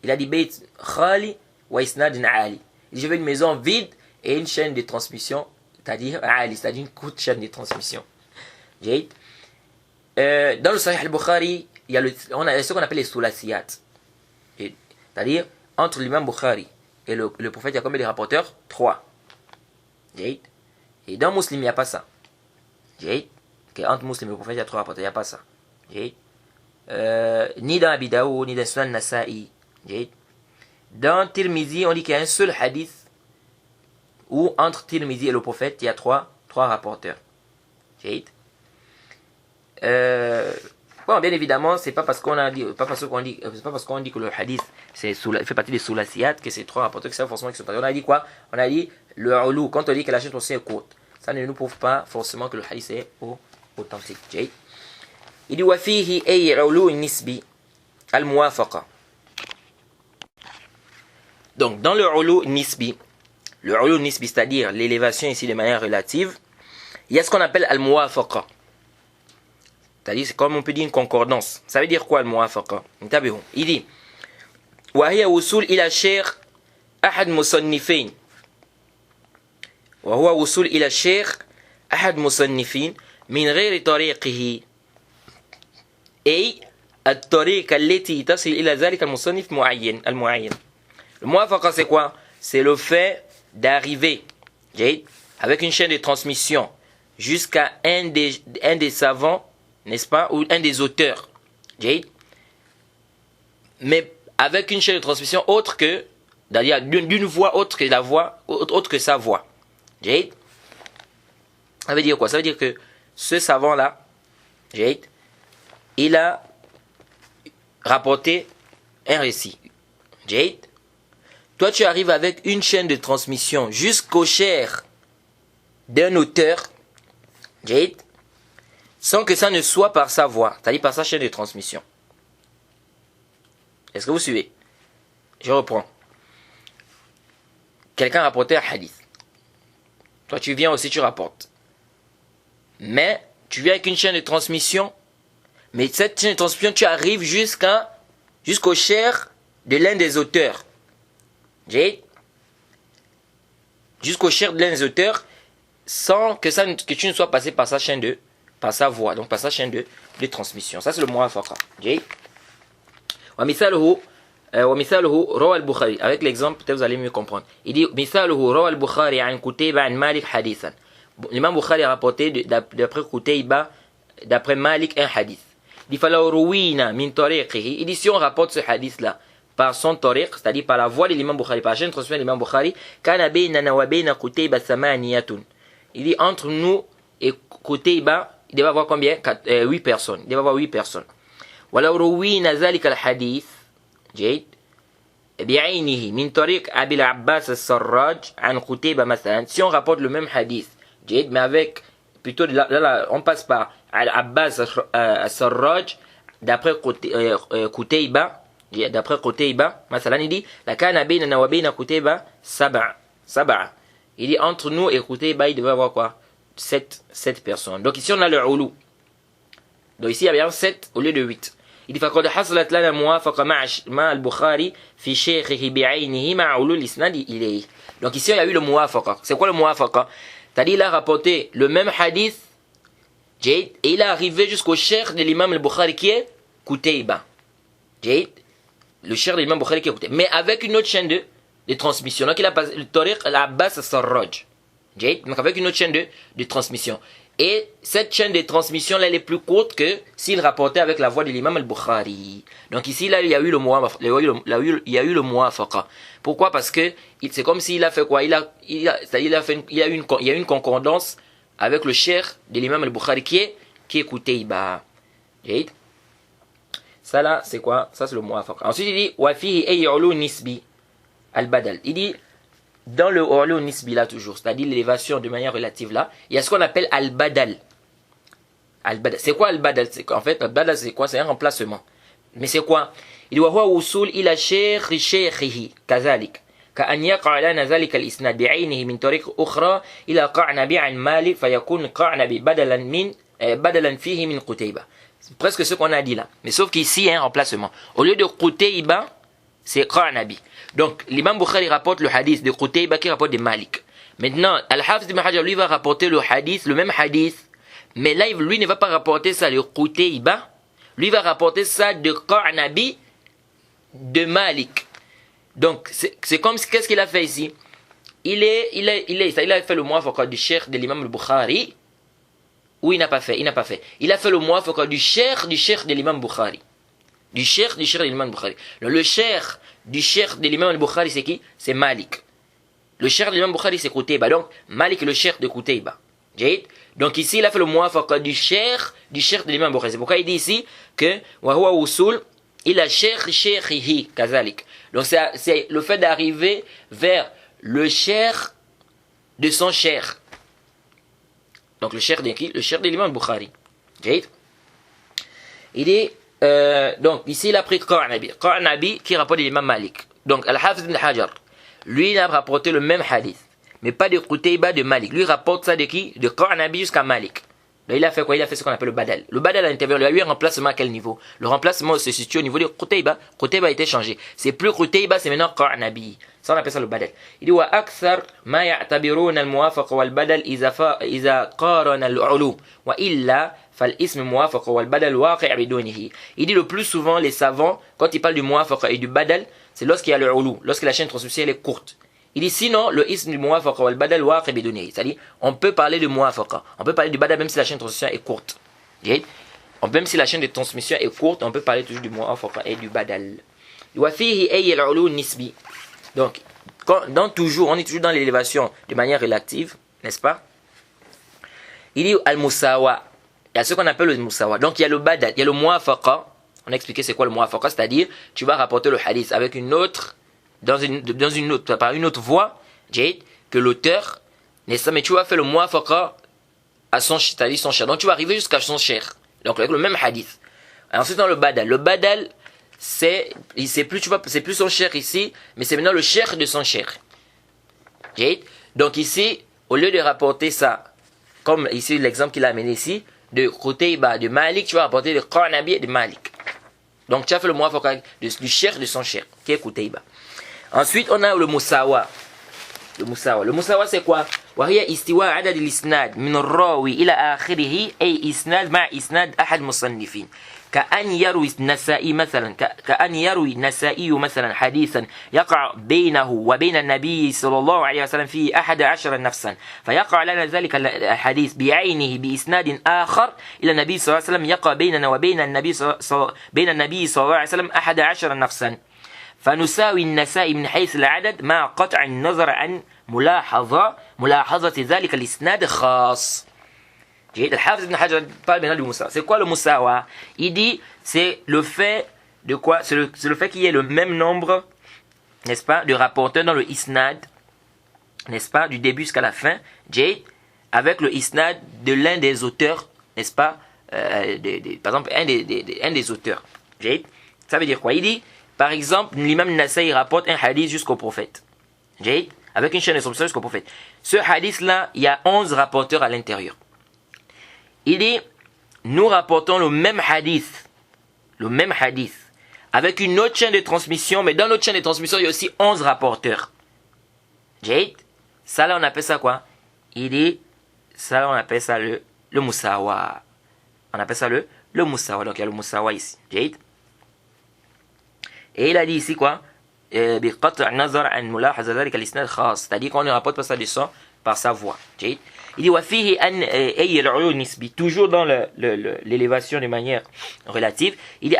Il a dit, Beit khali wa isnadin ali. Il dit, je veux une maison vide et une chaîne de transmission, c'est-à-dire ali, c'est-à-dire une courte chaîne de transmission. Dans le Sahih al-Bukhari, on a ce qu'on appelle les sulasiyat. C'est-à-dire, entre l'imam Bukhari et le prophète, il y a combien de rapporteurs? 3. Et dans Muslim, il n'y a pas ça. Entre Muslim et le prophète, il y a 3 rapporteurs, il n'y a pas ça. Ni dans Abi Daoud, ni dans Sunan Nasa'i. Dans Tirmizi, on dit qu'il y a un seul hadith où entre Tirmizi et le prophète, il y a 3 rapporteurs. Bon, bien évidemment, c'est pas parce qu'on dit que le hadith fait partie des soulasiyat que c'est 3 rapporteurs que c'est forcément que c'est. On a dit quoi? On a dit le ulu. Quand on dit que la chaîne aussi est courte, ça ne nous prouve pas forcément que le hadith est authentique. Il dit wa fihi ay ulu nisbi al muwafaqa. Donc dans le ulu nisbi, c'est-à-dire l'élévation ici de manière relative, il y a ce qu'on appelle al muwafaqa. C'est-à-dire, c'est comme on peut dire une concordance. Ça veut dire quoi le muwafaqa? Il dit وهي وصول إلى شيخ أحد مصنفين وهو وصول إلى الشيخ أحد مصنفين من غير طريقه أي الطريقة التي تصل إلى ذلك المصنف المعين. Le muwafaqa, c'est quoi? C'est le fait d'arriver avec une chaîne de transmission jusqu'à un des savants, n'est-ce pas, ou un des auteurs, mais avec une chaîne de transmission autre que, c'est-à-dire d'une voix autre que la voix, autre que sa voix. Ça veut dire quoi? Ça veut dire que ce savant-là, il a rapporté un récit. Toi, tu arrives avec une chaîne de transmission jusqu'au cher d'un auteur, sans que ça ne soit par sa voix, c'est-à-dire par sa chaîne de transmission. Est-ce que vous suivez? Je reprends. Quelqu'un a rapporté un hadith. Toi, tu viens aussi, tu rapportes. Mais, tu viens avec une chaîne de transmission. Mais cette chaîne de transmission, tu arrives jusqu'au cher de l'un des auteurs. Jusqu'au cher de l'un des auteurs, sans que tu ne sois passé par sa voix, donc par sa chaîne de transmission. Ça, c'est le muwafaqa. ومثاله روى البخاري, avec l'exemple peut-être vous allez mieux comprendre. Il dit مثاله روى البخاري عن قتيبة عن مالك حديثا. L'imam Bukhari a rapporté d'après Qutayba, d'après Malik, un hadith. Il dit فلو روينا من طريقه. Il dit si on rapporte ce hadith là par son tariq, c'est-à-dire par la voix de l'imam Bukhari, par la chaîne de transmission de l'imam Bukhari, كان بيننا وبين قتيبة ثمانية. Il dit entre nous et Qutayba, il devait avoir combien? 8 personnes. Il devait avoir 8 personnes. ولو روينا ذلك الحديث جيد بعينه من طريق أبي العباس السراج عن قتيبة مثلا. Si on rapporte le même hadith, جيد, mais avec plutôt là, on passe par Al-Abbas al-Sarraj d'après Qutayba, d'après Qutayba مثلا, il dit la kana baynana wa bayna Qutayba sab'a. Il dit entre nous et Qutayba il devait avoir quoi, 7 personnes. Donc ici on a le ulu, donc ici il y a bien 7 au lieu de 8. Il dit فقد حصلت لنا موافقة مع البخاري في شيخه بعينه مع علو الإسناد إليه. Donc ici il y a eu le muwafaqa. C'est quoi le muwafaqa? C'est-à-dire il a rapporté le même hadith et il est arrivé jusqu'au cheikh de l'imam al-Bukhari qui est Qutayba. Le cheikh de l'imam al-Bukhari qui est Qutayba, mais avec une autre chaîne de transmission. Donc il a passé le tariq al-Abbas al-Sarraj. Donc avec une autre chaîne de transmission. Et cette chaîne de transmission là elle est plus courte que s'il rapportait avec la voix de l'imam al-Bukhari. Donc ici là il y a eu le muwafaqa. Pourquoi? Parce que c'est comme s'il a fait quoi, il y a une concordance avec le cheikh de l'imam al-Bukhari qui est Qutayba. Ça là c'est quoi? Ça c'est le muwafaqa. Ensuite il dit wa fihi ay ulu nisbi al-badal. Il dit dans le ulu nisbi là toujours, c'est-à-dire l'élévation de manière relative là, il y a ce qu'on appelle al-badal. Al-badal. C'est quoi al-badal? En fait al-badal c'est quoi? C'est un remplacement. Mais c'est quoi? Il dit wa huwa wusul ila shaykhihi kazalik. كأن يقع لنا ذلك الإسناد بعينه من طريق أخرى إلى قعنبي عن مالك فيكون قعنبي بدلا فيه من قتيبة. C'est presque ce qu'on a dit là. Mais sauf qu'ici il y a un remplacement. Au lieu de Qutayba, c'est Qanabi. Donc l'imam Bukhari rapporte le hadith de Qutayba qui rapporte de Malik. Maintenant, Al-Hafiz ibn Hajar lui va rapporter le même hadith, mais là lui ne va pas rapporter ça de Qutayba, lui va rapporter ça de Qanabi de Malik. Donc c'est comme, qu'est-ce qu'il a fait ici? Il a fait le muwafaqa du cheikh de l'imam al-Bukhari, ou il n'a pas fait? Il a fait le muwafaqa du cheikh de l'imam Bukhari. Du cheikh de l'imam Bukhari. Le cheikh du cheikh de l'imam al-Bukhari c'est qui? C'est Malik. Le cheikh de l'imam Bukhari c'est Qutayba. Donc Malik est le cheikh de Qutayba. Donc ici il a fait le muwafaqa du cheikh de l'imam Bukhari. C'est pourquoi il dit ici que wa huwa wusul ila shaykhihi kazalik. Donc c'est le fait d'arriver vers le cheikh de son cheikh. Donc le cheikh de qui? Le cheikh de l'imam Bukhari. Il dit donc ici il a pris Qanabi qui rapporte l'imam Malik. Donc Al-Hafiz ibn Hajar, lui il a rapporté le même hadith, mais pas de Qutayba, de Malik. Lui il rapporte ça de qui? De Qanabi jusqu'à Malik. Donc il a fait quoi? Il a fait ce qu'on appelle le badal. Le badal à l'intérieur, il y a eu un remplacement à quel niveau? Le remplacement se situe au niveau de Qutayba. Qutayba a été changé. C'est plus Qutayba, c'est maintenant Qanabi. Ça on appelle ça le badal. Il dit wa akthar ma ya'tabirun al-muwafaqa wal badal iza qarana al-ulu wa illa fal-ism muwafaqa wal badal waqi' bidunihi. Il dit le plus souvent les savants quand ils parlent du muwafaqa et du badal, c'est lorsqu'il y a le ulu, lorsque la chaîne transmissionnelle est courte. Il dit sinon le ism du muwafaqa wal badal waqi' bidunihi. C'est-à-dire on peut parler de muwafaqa, on peut parler du badal même si la chaîne de transmission est courte. Même si la chaîne de transmission est courte, on peut parler toujours du muwafaqa et du badal. Wa fihi ay al-ulu nisbi. Donc on est toujours dans l'élévation de manière relative, n'est-ce pas? Il dit al-musawa. Il y a ce qu'on appelle le musawa. Donc il y a le badal, il y a le muwafaqa. On a expliqué c'est quoi le muwafaqa, c'est-à-dire tu vas rapporter le hadith avec une autre dans une autre voix que l'auteur, n'est-ce pas? Mais tu vas faire le muwafaqa à son cher. Donc tu vas arriver jusqu'à son cher. Donc avec le même hadith. Et ensuite dans le badal c'est plus son cher ici, mais c'est maintenant le cher de son cher. Donc ici au lieu de rapporter ça comme ici l'exemple qu'il a amené ici de Qutayba, de Malik, tu vas rapporter de Qanabi et de Malik. Donc tu as fait le muwafaqa du cher de son cher qui est Qutayba. Ensuite on a le musawa. Le musawa c'est quoi? وهي استواء عدد الإسناد من الراوي إلى آخره أي إسناد مع إسناد أحد مصنفين كأن يروي النسائي مثلا حديثا يقع بينه وبين النبي صلى الله عليه وسلم فيه 11 نفسا فيقع لنا ذلك الحديث بعينه بإسناد آخر إلى النبي صلى الله عليه وسلم يقع بيننا وبين النبي صلى الله عليه وسلم 11 نفسا فنساوي النسائي من حيث العدد مع قطع النظر عن ملاحظة ذلك الإسناد خاص. الحافظ ibn Hajar parle maintenant du musawa. C'est quoi le musawa? Il dit c'est le fait de quoi? C'est le fait qu'il y ait le même nombre, n'est-ce pas, de rapporteurs dans le isnad, n'est-ce pas, du début jusqu'à la fin, Jade, avec le isnad de l'un des auteurs, n'est-ce pas, par exemple, un des auteurs, Jade. Ça veut dire quoi? Il dit, par exemple, l'imam Nasai rapporte un hadith jusqu'au prophète, Jade, avec une chaîne de transmission jusqu'au prophète. Ce hadith-là, il y a 11 rapporteurs à l'intérieur. Il dit, nous rapportons le même hadith, avec une autre chaîne de transmission, mais dans notre chaîne de transmission, il y a aussi 11 rapporteurs. Jade, ça là, on appelle ça quoi? Il dit, ça là, on appelle ça le musawa. On appelle ça le musawa. Donc, il y a le musawa ici. Jade. Et il a dit ici quoi? C'est-à-dire qu'on ne rapporte pas ça de son par sa voix. Jade. Il dit toujours dans l'élévation de manière relative. Il dit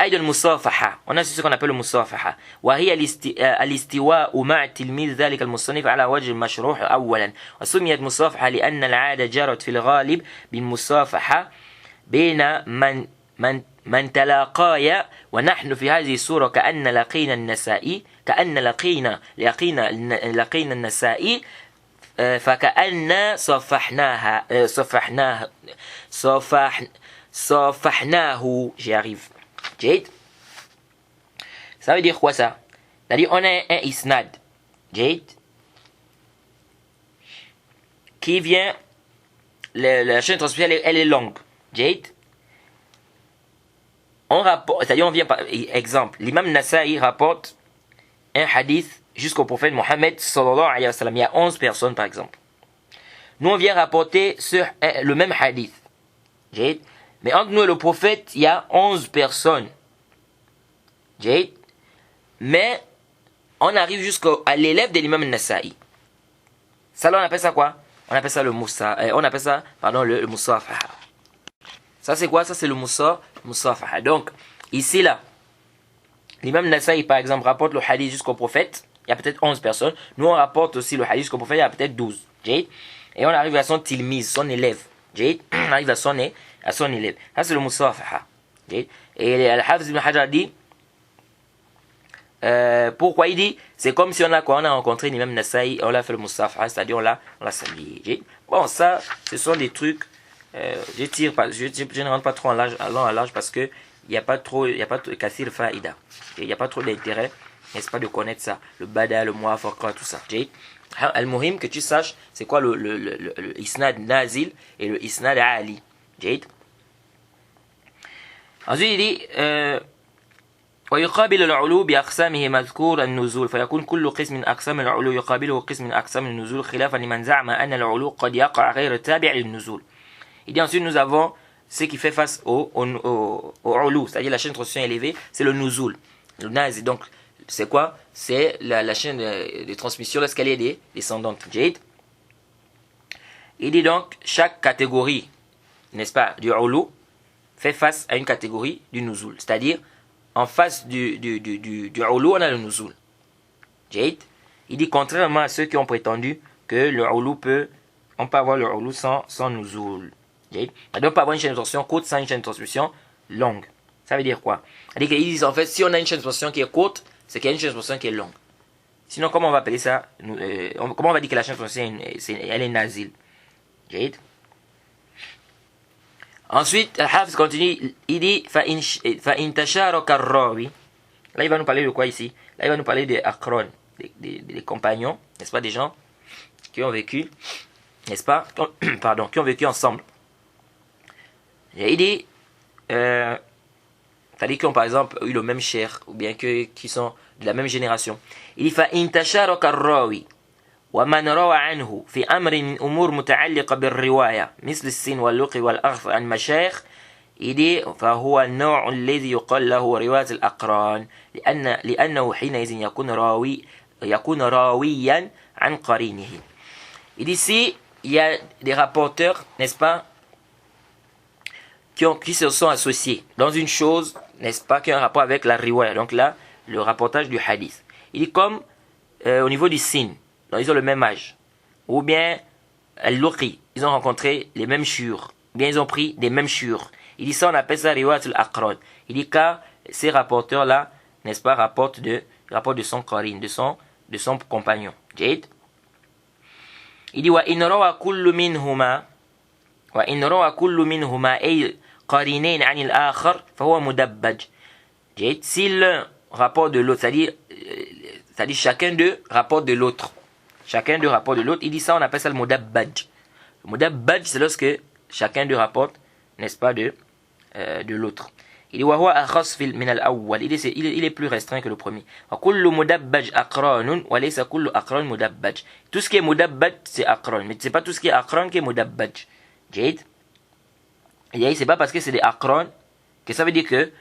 on a ce qu'on appelle le musafaha. وهي الاستواء مع تلميذ ذلك المصنف على وجه المشروح أولا وسميت مصافحة لأن العادة جرت في الغالب بالمصافحة بين من تلاقايا ونحن في هذه الصورة كأن لقينا النسائي فكأن صفحناه. J'y arrive. Jade. Ça veut dire quoi ça? C'est-à-dire on a un isnad, Jade, qui vient, la chaîne transmissionnelle elle est longue, Jade. On rapporte, c'est-à-dire on vient par exemple, l'imam Nasai rapporte un hadith jusqu'au prophète Mohammed sallallahu alayhi wa sallam. Il y a 11 personnes par exemple. Nous on vient rapporter le même hadith. Jade. Mais entre nous et le prophète, il y a 11 personnes. Jade. Mais on arrive jusqu'à l'élève de l'imam Nasai. Ça là on appelle ça quoi? On appelle ça le musafaha. Ça c'est quoi? Ça c'est le musafaha. Donc ici là, l'imam Nasai par exemple rapporte le hadith jusqu'au prophète. Il y a peut-être 11 personnes. Nous, on rapporte aussi le hadith jusqu'au prophète, il y a peut-être 12. Jade. Et on arrive à son tilmiz, son élève. Jade. On arrive à son élève. Ça, c'est le musafaha. Jade. Et Al-Hafiz ibn Hajar dit, pourquoi il dit, c'est comme si on a rencontré l'imam Nasai, on l'a fait le musafaha, c'est-à-dire on l'a salué. Jade. Bon, ça, ce sont des trucs, je ne rentre pas trop en large parce que il n'y a pas trop de kathir fa'ida. Il n'y a pas trop d'intérêt, n'est-ce pas, de connaître ça. Le bada, le muafaqa, tout ça. Al-muhim, que tu saches, c'est quoi le isnad nazil et le isnad ali. Jade. Ensuite, il dit, ويقابل العلو بأقسامه مذكور النزول فيكون كل قسم من أقسام العلو يقابله قسم من أقسام النزول خلافا لمن زعم أن العلو قد يقع غير تابع للنزول. Il dit ensuite nous avons ce qui fait face au ulu, c'est-à-dire la chaîne de transmission élevée, c'est le nuzul, le nazi. Donc c'est quoi? C'est la chaîne de transmission lorsqu'elle est descendante. Jade. Il dit donc chaque catégorie, n'est-ce pas, du ulu fait face à une catégorie du nuzul, c'est-à-dire en face du ulu on a le nuzul. Jade. Il dit contrairement à ceux qui ont prétendu que le ulu on peut avoir le ulu sans nuzul. On ne peut pas avoir une chaîne de transmission courte sans une chaîne de transmission longue. Ça veut dire quoi? C'est-à-dire qu'ils disent en fait, si on a une chaîne de transmission qui est courte, c'est qu'il y a une chaîne de transmission qui est longue. Sinon, comment on va appeler ça? Comment on va dire que la chaîne de transmission elle est nazil? Jade. Ensuite, Al-Hafiz continue, il dit فَإِن تَشَارَكَ الرَّاوِي. Là, il va nous parler de quoi ici? Là, il va nous parler des akron, des compagnons, n'est-ce pas, des gens qui ont vécu, n'est-ce pas, qui ont vécu ensemble. Et il dit, c'est-à-dire qui ont par exemple eu le même cher, ou bien qui sont de la même génération. Il dit فَإِن تَشَارَكَ الرَّاوِي ومن روى عنه في أمر من أمور متعلقة بالرواية مثل السن واللقي والأخذ عن مشايخ il dit فهو النوع الذي يقال له رواية الأقران لأنه حينئذ يكون راويا عن قرينه. Il dit ici il y a des rapporteurs, n'est-ce pas, qui se sont associés dans une chose, n'est-ce pas, qui a un rapport avec la riwaya, donc là, le rapportage du hadith. Il dit comme au niveau du sin, donc ils ont le même âge, ou bien al-luqi, ils ont rencontré les mêmes shur, ou bien ils ont pris des mêmes shur. Il dit ça, on appelle ça riwayat al-aqran. Il dit car ces rapporteurs-là, n'est-ce pas, rapportent de son qarin, de son compagnon. Jade. Il dit, وَإِنْ رَوَى كُلُّ مِنْهُمَا أي قرينين عن الآخر فهو مدبج. Si l'un rapporte de l'autre, c'est-à-dire chacun d'eux rapporte de l'autre. Il dit ça, on appelle ça le mudabbaj. Le mudabbaj, c'est lorsque chacun d'eux rapporte, n'est-ce pas, de l'autre. Il dit وهو أخص من الأول. Il est plus restreint que le premier. وكل مدبج أقران وليس كل أقران مدبج. Tout ce qui est mudabbaj, c'est aqran, mais c'est pas tout ce qui est aqran qui est mudabbaj. Jade. Et c'est pas parce que c'est des aqran que ça veut dire que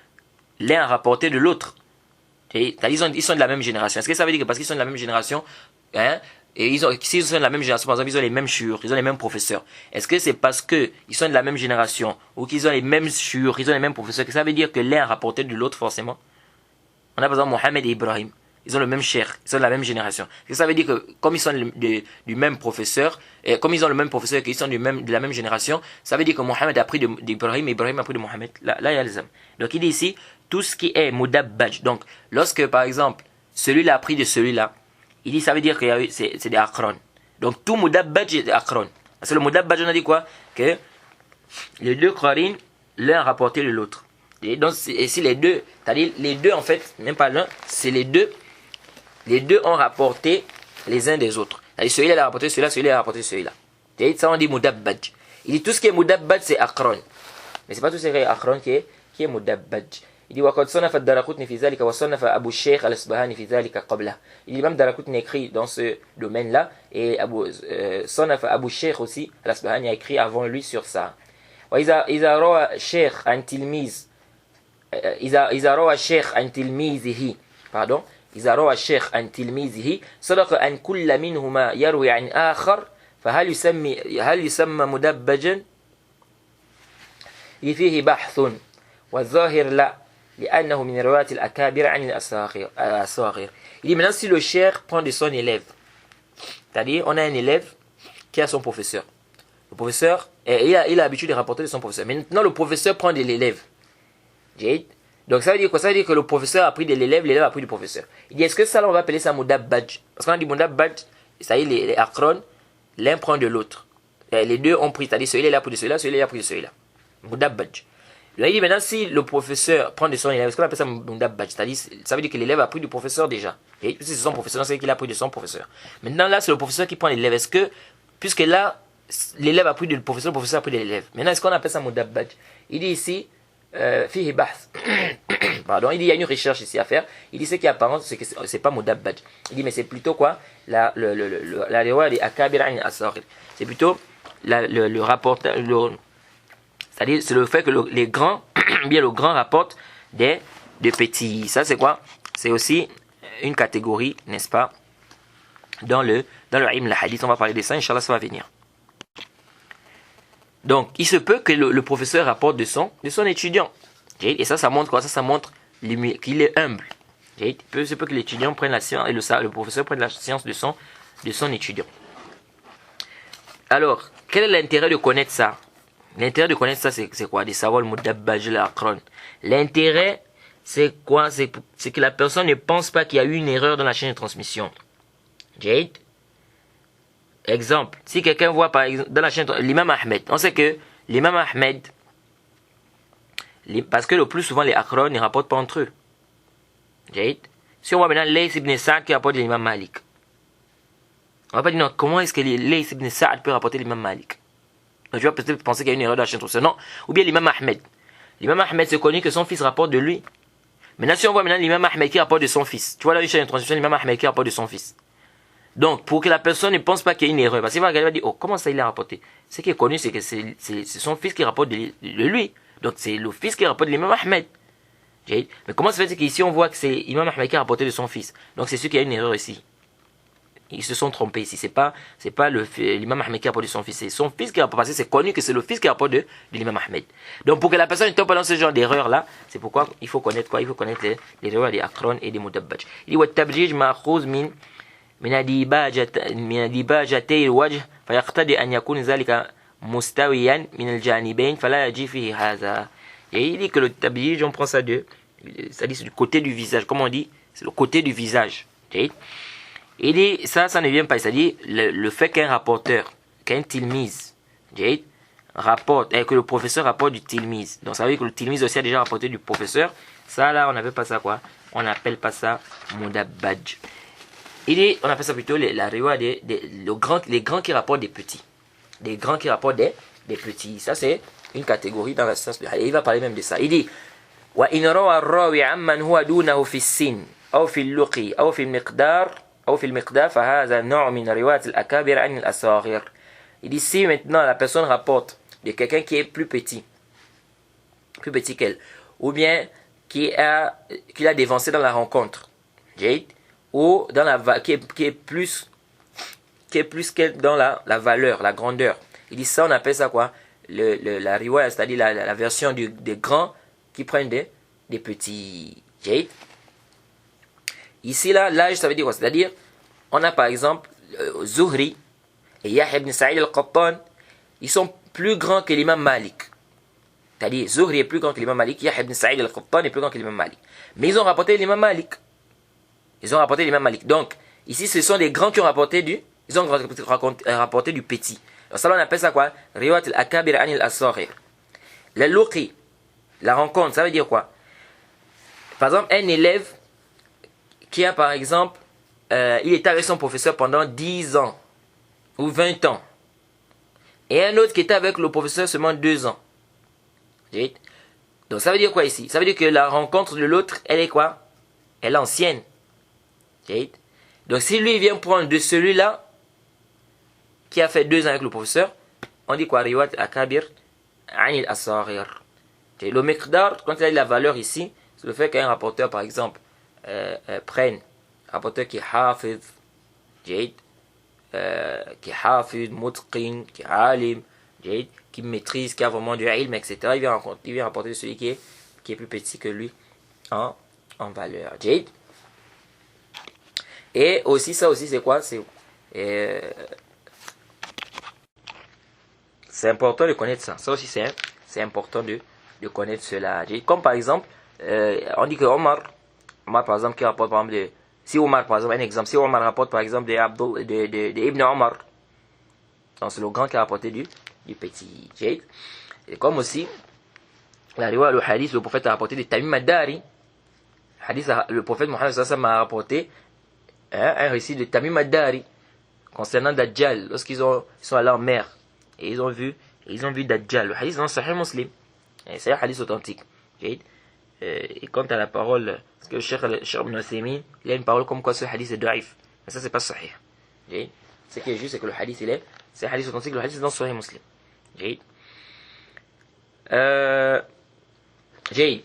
l'un a rapporté de l'autre. Ils sont de la même génération. Est-ce que ça veut dire que parce qu'ils sont de la même génération, hein, et s'ils sont de la même génération, par exemple, ils ont les mêmes shuyukh, ils ont les mêmes professeurs. Est-ce que c'est parce qu'ils sont de la même génération ou qu'ils ont les mêmes shuyukh, ils ont les mêmes professeurs, que ça veut dire que l'un a rapporté de l'autre forcément? On a par exemple Mohamed et Ibrahim. Ils ont le même cheikh, ils sont de la même génération. Est-ce que ça veut dire que comme ils sont du même professeur, et comme ils ont le même professeur et qu'ils sont de la même génération, ça veut dire que Mohamed a appris d'Ibrahim et Ibrahim a appris de Mohamed? Là, il y a les hommes. Donc il dit ici, tout ce qui est mudabbaj. Donc, lorsque par exemple, celui-là a appris de celui-là, il dit ça veut dire que c'est des aqran. Donc tout mudabbaj est des aqran. Parce que le mudabbaj, on a dit quoi? Que les deux qarin, l'un a rapporté de l'autre. Et donc, si les deux, c'est-à-dire les deux en fait, même pas l'un, c'est les deux ont rapporté les uns des autres. C'est-à-dire celui-là a rapporté celui-là a rapporté celui-là. Et ça on dit mudabbaj. Il dit tout ce qui est mudabbaj c'est aqran. Mais c'est pas tout ce qui est aqran qui est mudabbaj. Il dit وَقَدْ صَنَفَ الدَّارَقُطْنِي فِي ذَلِكَ وَصَنَّفَ أَبُو الشَّيْخ الْأَصْبَهَانِي فِي ذَلِكَ قَبْلَهُ. Il dit même Daraqutni écrit dans ce domaine-là et صنف أبو الشيخ aussi الأصبهاني a écrit avant lui sur ça. وإذا روى الشيخ عن تلميذ إذا روى الشيخ عن تلميذه pardon إذا روى الشيخ عن تلميذه صدق أن كل منهما يروي عن آخر فهل يسمى مدبجا؟ فيه بحث والظاهر لا لأنه من رواية الأكابر عن الأصاغر. Il dit maintenant si le cheikh prend de son élève, c'est-à-dire on a un élève qui a son professeur. Le professeur, il a l'habitude de rapporter de son professeur. Maintenant le professeur prend de l'élève. Donc ça veut dire quoi? Ça veut dire que le professeur a pris de l'élève, l'élève a pris du professeur. Il dit est-ce que ça on va appeler ça mudabbaj? Parce qu'on a dit mudabbaj, ça y est les aqran, l'un prend de l'autre. Les deux ont pris, c'est-à-dire celui-là a pris de celui-là, celui-là a pris de celui-là. Mudabbaj. Il dit maintenant si le professeur prend de son élève, est-ce qu'on appelle ça mudabbaj? C'est-à-dire ça veut dire que l'élève a pris du professeur déjà. Et si c'est son professeur, c'est qu'il a pris de son professeur. Maintenant là c'est le professeur qui prend l'élève. Est-ce que, puisque là l'élève a pris du professeur, le professeur a pris de l'élève. Maintenant est-ce qu'on appelle ça mudabbaj? Il dit ici fihi bahth. Pardon, il dit il y a une recherche ici à faire. Il dit ce qui est apparent, c'est que c'est pas mudabbaj. Il dit mais c'est plutôt quoi? La riwaya des akabir an al-asagir. C'est plutôt le rapporteur, c'est-à-dire c'est le fait que les grands, bien le grand rapporte des petits. Ça c'est quoi? C'est aussi une catégorie, n'est-ce pas? Dans le ilm la hadith, on va parler de ça, inchallah ça va venir. Donc, il se peut que le professeur rapporte de son étudiant. Et ça montre quoi? Ça montre qu'il est humble. Il se peut que l'étudiant prenne la science et le professeur prenne la science de son étudiant. Alors, quel est l'intérêt de connaître ça? L'intérêt de connaître ça, c'est quoi? De savoir le mudabbaj al-aqran. L'intérêt, c'est quoi? C'est que la personne ne pense pas qu'il y a eu une erreur dans la chaîne de transmission. Jade. Exemple, si quelqu'un voit par exemple dans la chaîne l'imam Ahmed, on sait que l'imam Ahmed, parce que le plus souvent les aqran ne rapportent pas entre eux. Jade. Si on voit maintenant Lays ibn Sa'd qui rapporte l'imam Malik, on va pas dire non, comment est-ce que Lays ibn Sa'd peut rapporter l'imam Malik? Donc, tu vas peut-être penser qu'il y a une erreur dans la chaîne de transmission. Non, ou bien l'imam Ahmed. L'imam Ahmed c'est connu que son fils rapporte de lui. Maintenant si on voit maintenant l'imam Ahmed qui rapporte de son fils, tu vois là une chaîne de transmission, l'imam Ahmed qui rapporte de son fils. Donc, pour que la personne ne pense pas qu'il y a une erreur, parce qu'il va regarder, il va dire, oh, comment ça il a rapporté? Ce qui est connu, c'est que c'est son fils qui rapporte de lui. Donc, c'est le fils qui rapporte de l'imam Ahmed. Mais comment ça fait qu'ici, on voit que c'est l'imam Ahmed qui a rapporté de son fils? Donc, c'est sûr qu'il y a une erreur ici. Ils se sont trompés ici. C'est pas l'imam Ahmed qui a rapporté de son fils. C'est son fils qui a rapporté, parce que c'est connu que c'est le fils qui rapporte de l'imam Ahmed. Donc, pour que la personne ne tombe pas dans ce genre d'erreur-là, c'est pourquoi il faut connaître quoi? Il faut connaître les erreurs des aqran et des mudabbaj. Il dit, wa tabjij ma'khuz من ديباجتي الوجه فيقتضي أن يكون ذلك مستويا من الجانبين فلا يجي فيه هذا. Et il dit que le tabjij, on prend ça de C'est-à-dire c'est du côté du visage. Comme on dit, c'est le côté du visage. Okay? Il dit, ça ne vient pas. C'est-à-dire le fait qu'un rapporteur, qu'un tilmiz, okay, rapporte, et que le professeur rapporte du tilmiz. Donc ça veut dire que le tilmiz aussi a déjà rapporté du professeur. Ça là, on n'appelle pas ça quoi? On n'appelle pas ça mudabbaj. Il dit, on appelle ça plutôt la riwaya les grands qui rapportent des petits. Des grands qui rapportent des petits. Ça c'est une catégorie dans la science. Il va parler même de ça. Il dit, وإن روى الراوي عمن هو دونه في السن أو في اللقي أو في المقدار فهذا نوع من رواية الأكابر عن الأصاغر. Il dit si maintenant la personne rapporte de quelqu'un qui est plus petit qu'elle, ou bien qui a dévancé dans la rencontre, ou dans la qui est plus qu'elle dans la valeur, la grandeur. Il dit ça, on appelle ça quoi? La riwaya, c'est-à-dire la version des grands qui prennent des petits. Ici là, l'âge ça veut dire quoi? C'est-à-dire, on a par exemple Zuhri et Yahya ibn Sa'id al-Qattan, ils sont plus grands que l'imam Malik. C'est-à-dire, Zuhri est plus grand que l'imam Malik, Yahya ibn Sa'id al-Qattan est plus grand que l'imam Malik. Mais ils ont rapporté l'imam Malik. Donc, ici, ce sont des grands qui ont rapporté ils ont rapporté du petit. Alors, ça, on appelle ça quoi? Riwayat al-Akabir an al-Assaghir. Le luqi, la rencontre, ça veut dire quoi? Par exemple, un élève qui a, par exemple, il était avec son professeur pendant 10 ans ou 20 ans. Et un autre qui était avec le professeur seulement 2 ans. Donc ça veut dire quoi ici? Ça veut dire que la rencontre de l'autre, elle est quoi? Elle est ancienne. Donc si lui vient prendre de celui-là, qui a fait 2 ans avec le professeur, on dit quoi? Riwayat akabir anil asaghir. Le miqdar, quand il a la valeur ici, c'est le fait qu'un rapporteur, par exemple, prenne un rapporteur qui est hafiz, qui est hafid, mutqin, qui est alim, qui maîtrise, qui a vraiment du ilm, etc. Il vient rapporter celui qui est plus petit que lui en valeur. Et aussi, ça aussi, c'est quoi? C'est important de connaître ça. Ça aussi, c'est important de connaître cela. Comme par exemple, on dit que Omar, par exemple, qui rapporte par exemple si Omar, par exemple, un exemple, si Omar rapporte par exemple de Ibn Omar, donc c'est le grand qui a rapporté du petit. Et comme aussi, le hadith, le prophète a rapporté de Tamim ad-Dari. Le prophète Mohammed sallallahu a rapporté un récit de Tamim ad-Dari concernant Dajjal, lorsqu'ils sont allés en mer et ils ont vu Dajjal. Le hadith dans Sahih Muslim. C'est un hadith authentique. Et quant à la parole, parce que le Cheikh Ibn Uthaymin, il a une parole comme quoi ce hadith est daif. Mais ça, c'est pas sahih. Ce qui est juste, c'est que le hadith, c'est un hadith authentique, le hadith est dans Sahih Muslim.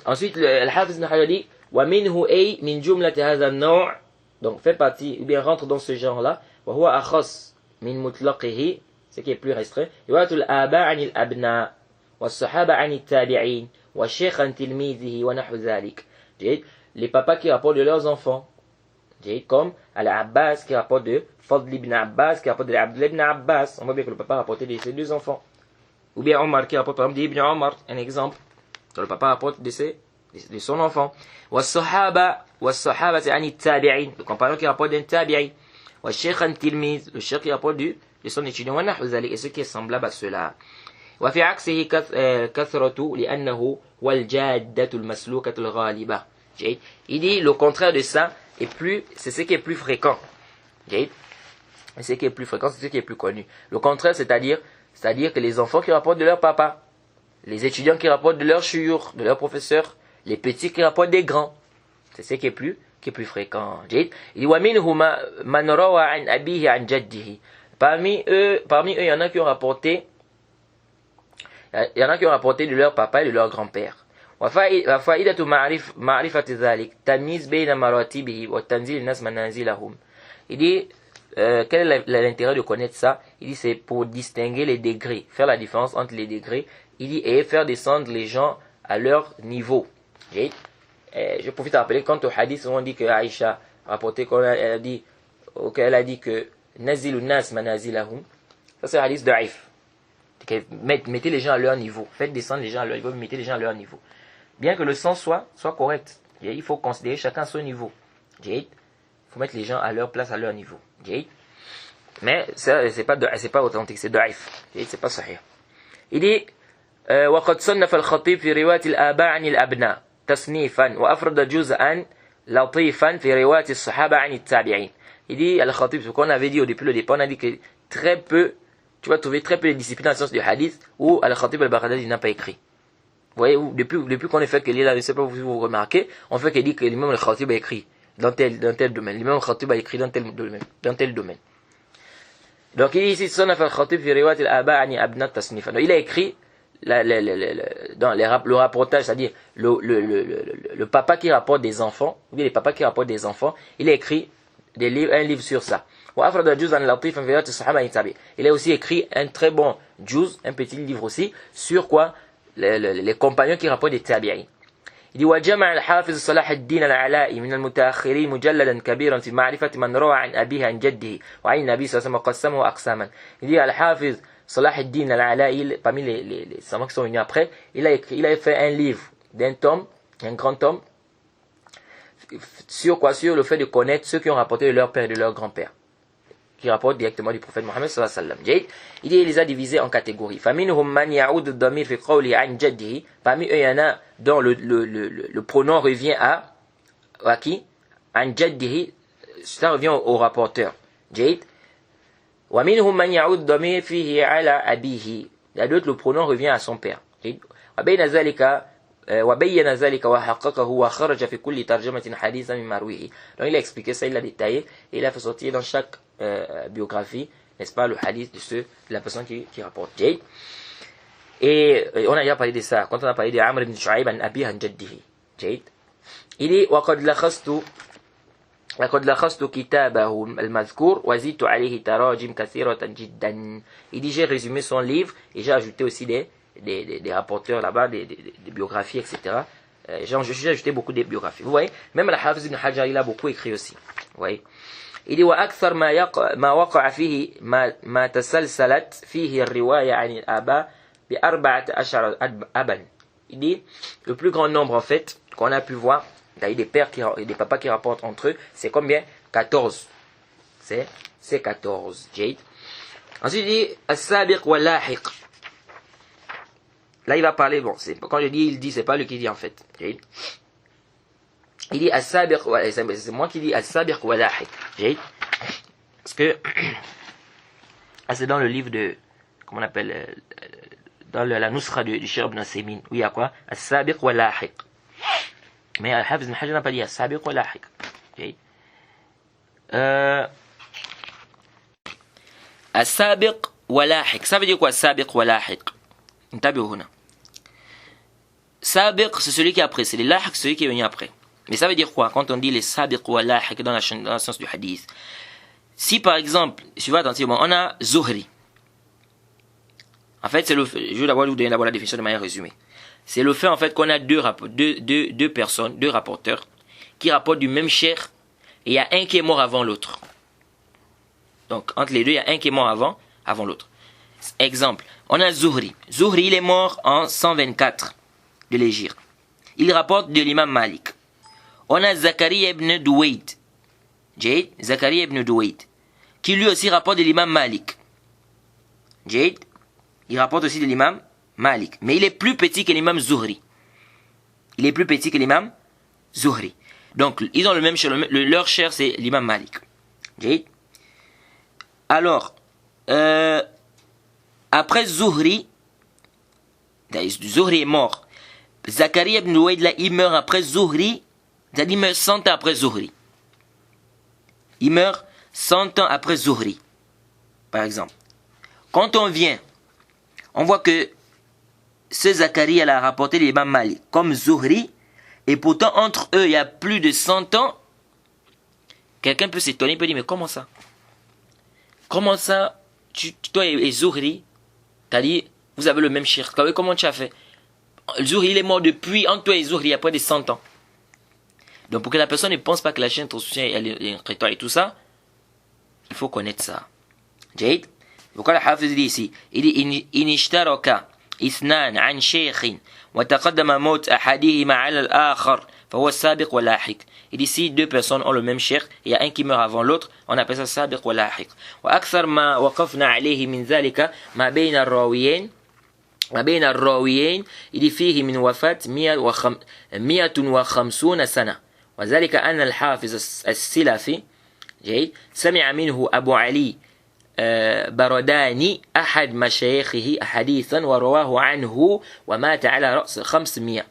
Ensuite, le Hafiz ibn Hajar dit, وَمِنْهُ أَيْ مِنْ جُمْلَةِ هَذَا النَّوْعِ, donc fait partie, ou bien rentre dans ce genre-là, وَهُوَ أَخَص مِنْ مُطْلَقِهِ, ce qui est plus restreint, رِوَايَةُ الْآبَاءِ عَنِ الْأَبْنَاءِ وَالصَّحَابَةِ عَنِ التَّابِعِينَ وَالشَّيْخ عَنْ تِلْمِيذِهِ وَنَحْوُ ذَلِكَ. Les papas qui rapportent de leurs enfants, comme Al-Abbas qui rapporte de Fadl ibn Abbas, qui rapporte de Abdullah ibn Abbas. On voit bien que le papa rapportait de ses 2 enfants. Ou bien Omar qui rapporte par exemple d'Ibn Omar, un exemple. Donc le papa rapporte de son enfant. Wa-sahaba c'est ani tabi'in, le compagnon qui rapporte d'un tabi'i. Wa-shaykh an tilmiz, le cheikh qui rapporte de son étudiant. Wa-nahwu zalik, et ce qui est semblable à cela. وفي عكسه كثرة لأنه هو الجادة المسلوكة الغالبة. Il dit le contraire de ça c'est ce qui est plus fréquent. C'est ce qui est plus fréquent, c'est ce qui est plus connu. Le contraire, c'est-à-dire que les enfants qui rapportent de leur papa, les étudiants qui rapportent de leur shuyukh, de leur professeur, les petits qui rapportent des grands, c'est ce qui est plus fréquent. Il dit وَمِنْهُ مَنْ رَوَى عَنْ أَبِيهِ عَنْ جَدِّهِ. Parmi eux, il y en a qui ont rapporté de leur papa et de leur grand-père. وفائدة معرفة ذلك تمييز بين مراتبه وتنزيل الناس منازلهم. Il dit quel est l'intérêt de connaître ça? Il dit c'est pour distinguer les degrés, faire la différence entre les degrés. Il dit et faire descendre les gens à leur niveau. Je profite à rappeler quand au hadith on dit que Aïcha rapporté qu'elle a dit que nazilu nas manazilahum. Ça c'est un hadith daif. Mettez les gens à leur niveau. Faites descendre les gens à leur niveau, mettez les gens à leur niveau. Bien que le sens soit correct. Il faut considérer chacun à son niveau. Il faut mettre les gens à leur place, à leur niveau. Mais ça, c'est pas authentique, c'est daif. C'est pas sahih. Il dit وقد صنف الخطيب في رواية الآباء عن الأبناء تصنيفا وأفرد جزءا لطيفا في رواية الصحابة عن التابعين. Il dit, Al-Khatib, ce qu'on avait dit depuis le départ, on a dit que très peu, tu vas trouver très peu de disciplines dans le sens du hadith où Al-Khatib al-Baghdadi n'a pas écrit. Vous voyez, depuis qu'on a fait qu'il est là, je ne sais pas si vous remarquez, on fait qu'il dit que l'imam Al-Khatib a écrit dans tel domaine. L'imam Al-Khatib a écrit dans tel domaine. Donc il dit ici, Sonaf Al-Khatib fi riwayat al-aba ani abnat tasnifan. Il a écrit dans le rapportage, c'est-à-dire le papa qui rapporte des enfants, ou bien les papas qui rapportent des enfants, il a écrit un livre sur ça. Il a aussi écrit un très bon juz, un petit livre aussi, sur quoi les compagnons qui rapportent des tabi'in. Il dit وجمع الحافظ صلاح الدين العلائي من المتأخرين مجلدا كبيرا في معرفة من روى عن أبيه عن جده وعن النبي صلى الله عليه وسلم وقسمه أقساما. Il dit الحافظ صلاح الدين العلائي, parmi les savants qui sont venus après, il a fait un livre d'un tome, un grand tome, sur quoi? Sur le fait de connaître ceux qui ont rapporté de leur père et de leur grand-père, qui rapportent directement du prophète Mohammed sallallahu alayhi wa sallam. Il les a divisés en catégories. فَمِنْهُمْ مَنْ يَعُودُ الضَّمِيرُ فِي قَوْلِهِ عَنْ جَدِّهِ. Parmi eux, il y en a dont le pronom revient à qui? عَنْ جَدِّهِ, ça revient au rapporteur. وَمِنْهُمْ مَنْ يَعُودُ الضَّمِيرُ فِيهِ عَلَى أَبِيهِ. Il y a d'autres, le pronom revient à son père. وَبَيْنَ ذَلِكَ وبين ذلك وحققه وخرج في كل ترجمة حديثا من مرويه. Donc il a expliqué ça, il a détaillé et il a fait sortir dans chaque biographie, n'est-ce pas, le hadith de la personne qui rapporte. Et on a déjà parlé de ça quand on a parlé de Amr ibn Shu'ayb an Abi an Jaddihi. Il dit وقد لخصت كتابه المذكور وزدت عليه تراجم كثيرة جدا. Il dit j'ai résumé son livre et j'ai ajouté aussi des rapporteurs là-bas, des biographies, etc. J'ai ajouté beaucoup de biographies. Vous voyez, même Al-Hafiz ibn Hajar, il a beaucoup écrit aussi. Vous voyez. Il dit وأكثر ما وقع فيه ما تسلسلت فيه الرواية عن الآباء ب14 أبا. Il dit le plus grand nombre en fait qu'on a pu voir, il y a des pères et des papas qui rapportent entre eux, c'est combien? 14. C'est 14. Ensuite il dit as-sabiq wal lahiq. Là, il va parler, bon, quand je dis il dit, c'est pas lui qui dit en fait. Il dit as-sabiq, c'est moi qui dis as-sabiq wa lahiq. Parce que, c'est dans le livre de, comment on appelle, dans la nusra du Cheikh Ibn Usaymin, où il y a quoi? As-sabiq wa lahiq. Mais Al-Hafiz ibn Hajar n'a pas dit as-sabiq wa lahiq. As-sabiq wa lahiq. Ça veut dire quoi, as-sabiq wa lahiq? Sabiq, c'est celui qui est après, c'est les lahiq, c'est celui qui est venu après. Mais ça veut dire quoi quand on dit les sabiq ou lahiq dans le sens du hadith? Si par exemple, suivez attentivement, on a Zuhri. En fait, c'est le fait, je vais d'abord vous donner la définition de manière résumée. C'est le fait en fait qu'on a deux personnes, deux rapporteurs, qui rapportent du même cheikh, et il y a un qui est mort avant l'autre. Donc entre les deux, il y a un qui est mort avant l'autre. Exemple, on a Zuhri. Zuhri, il est mort en 124 de l'Hégire. Il rapporte de l'imam Malik. On a Zakaria ibn Duwayd. Zakaria ibn Duwayd, qui lui aussi rapporte de l'imam Malik. Il rapporte aussi de l'imam Malik. Mais il est plus petit que l'imam Zuhri. Il est plus petit que l'imam Zuhri. Donc, ils ont le même cher. Leur cher, c'est l'imam Malik. Alors, après Zuhri est mort. Zakaria ibn Duwayd, là, il meurt après Zuhri. C'est-à-dire, il meurt 100 ans après Zuhri. Il meurt 100 ans après Zuhri. Par exemple. Quand on vient, on voit que ce Zakaria a rapporté l'imam Malik comme Zuhri. Et pourtant, entre eux, il y a plus de 100 ans. Quelqu'un peut s'étonner, il peut dire, mais comment ça? Comment ça, toi et Zuhri, t'as dit, vous avez le même shirk. Comment tu as fait? Zuhri, il est mort depuis, entre toi et Zuhri, il y a près de 100 ans. Donc pour que la personne ne pense pas que la chaîne transmission est un créateur et tout ça, il faut connaître ça. Pourquoi le Hafiz dit ici? Il dit, إن اشترك اثنان عن شيخ وتقدم موت أحدهما على الآخر فهو السابق واللاحق. Et ici, deux personnes ont le même cheikh, il y a un qui meurt avant l'autre, on appelle ça سابق واللاحق. وأكثر ما وقفنا عليه من ذلك ما بين الراويين إذ فيه من وفاة 150 سنة. وذلك أن الحافظ السلفي سمع منه أبو علي برداني أحد مشايخه حديثا ورواه عنه ومات على رأس 500.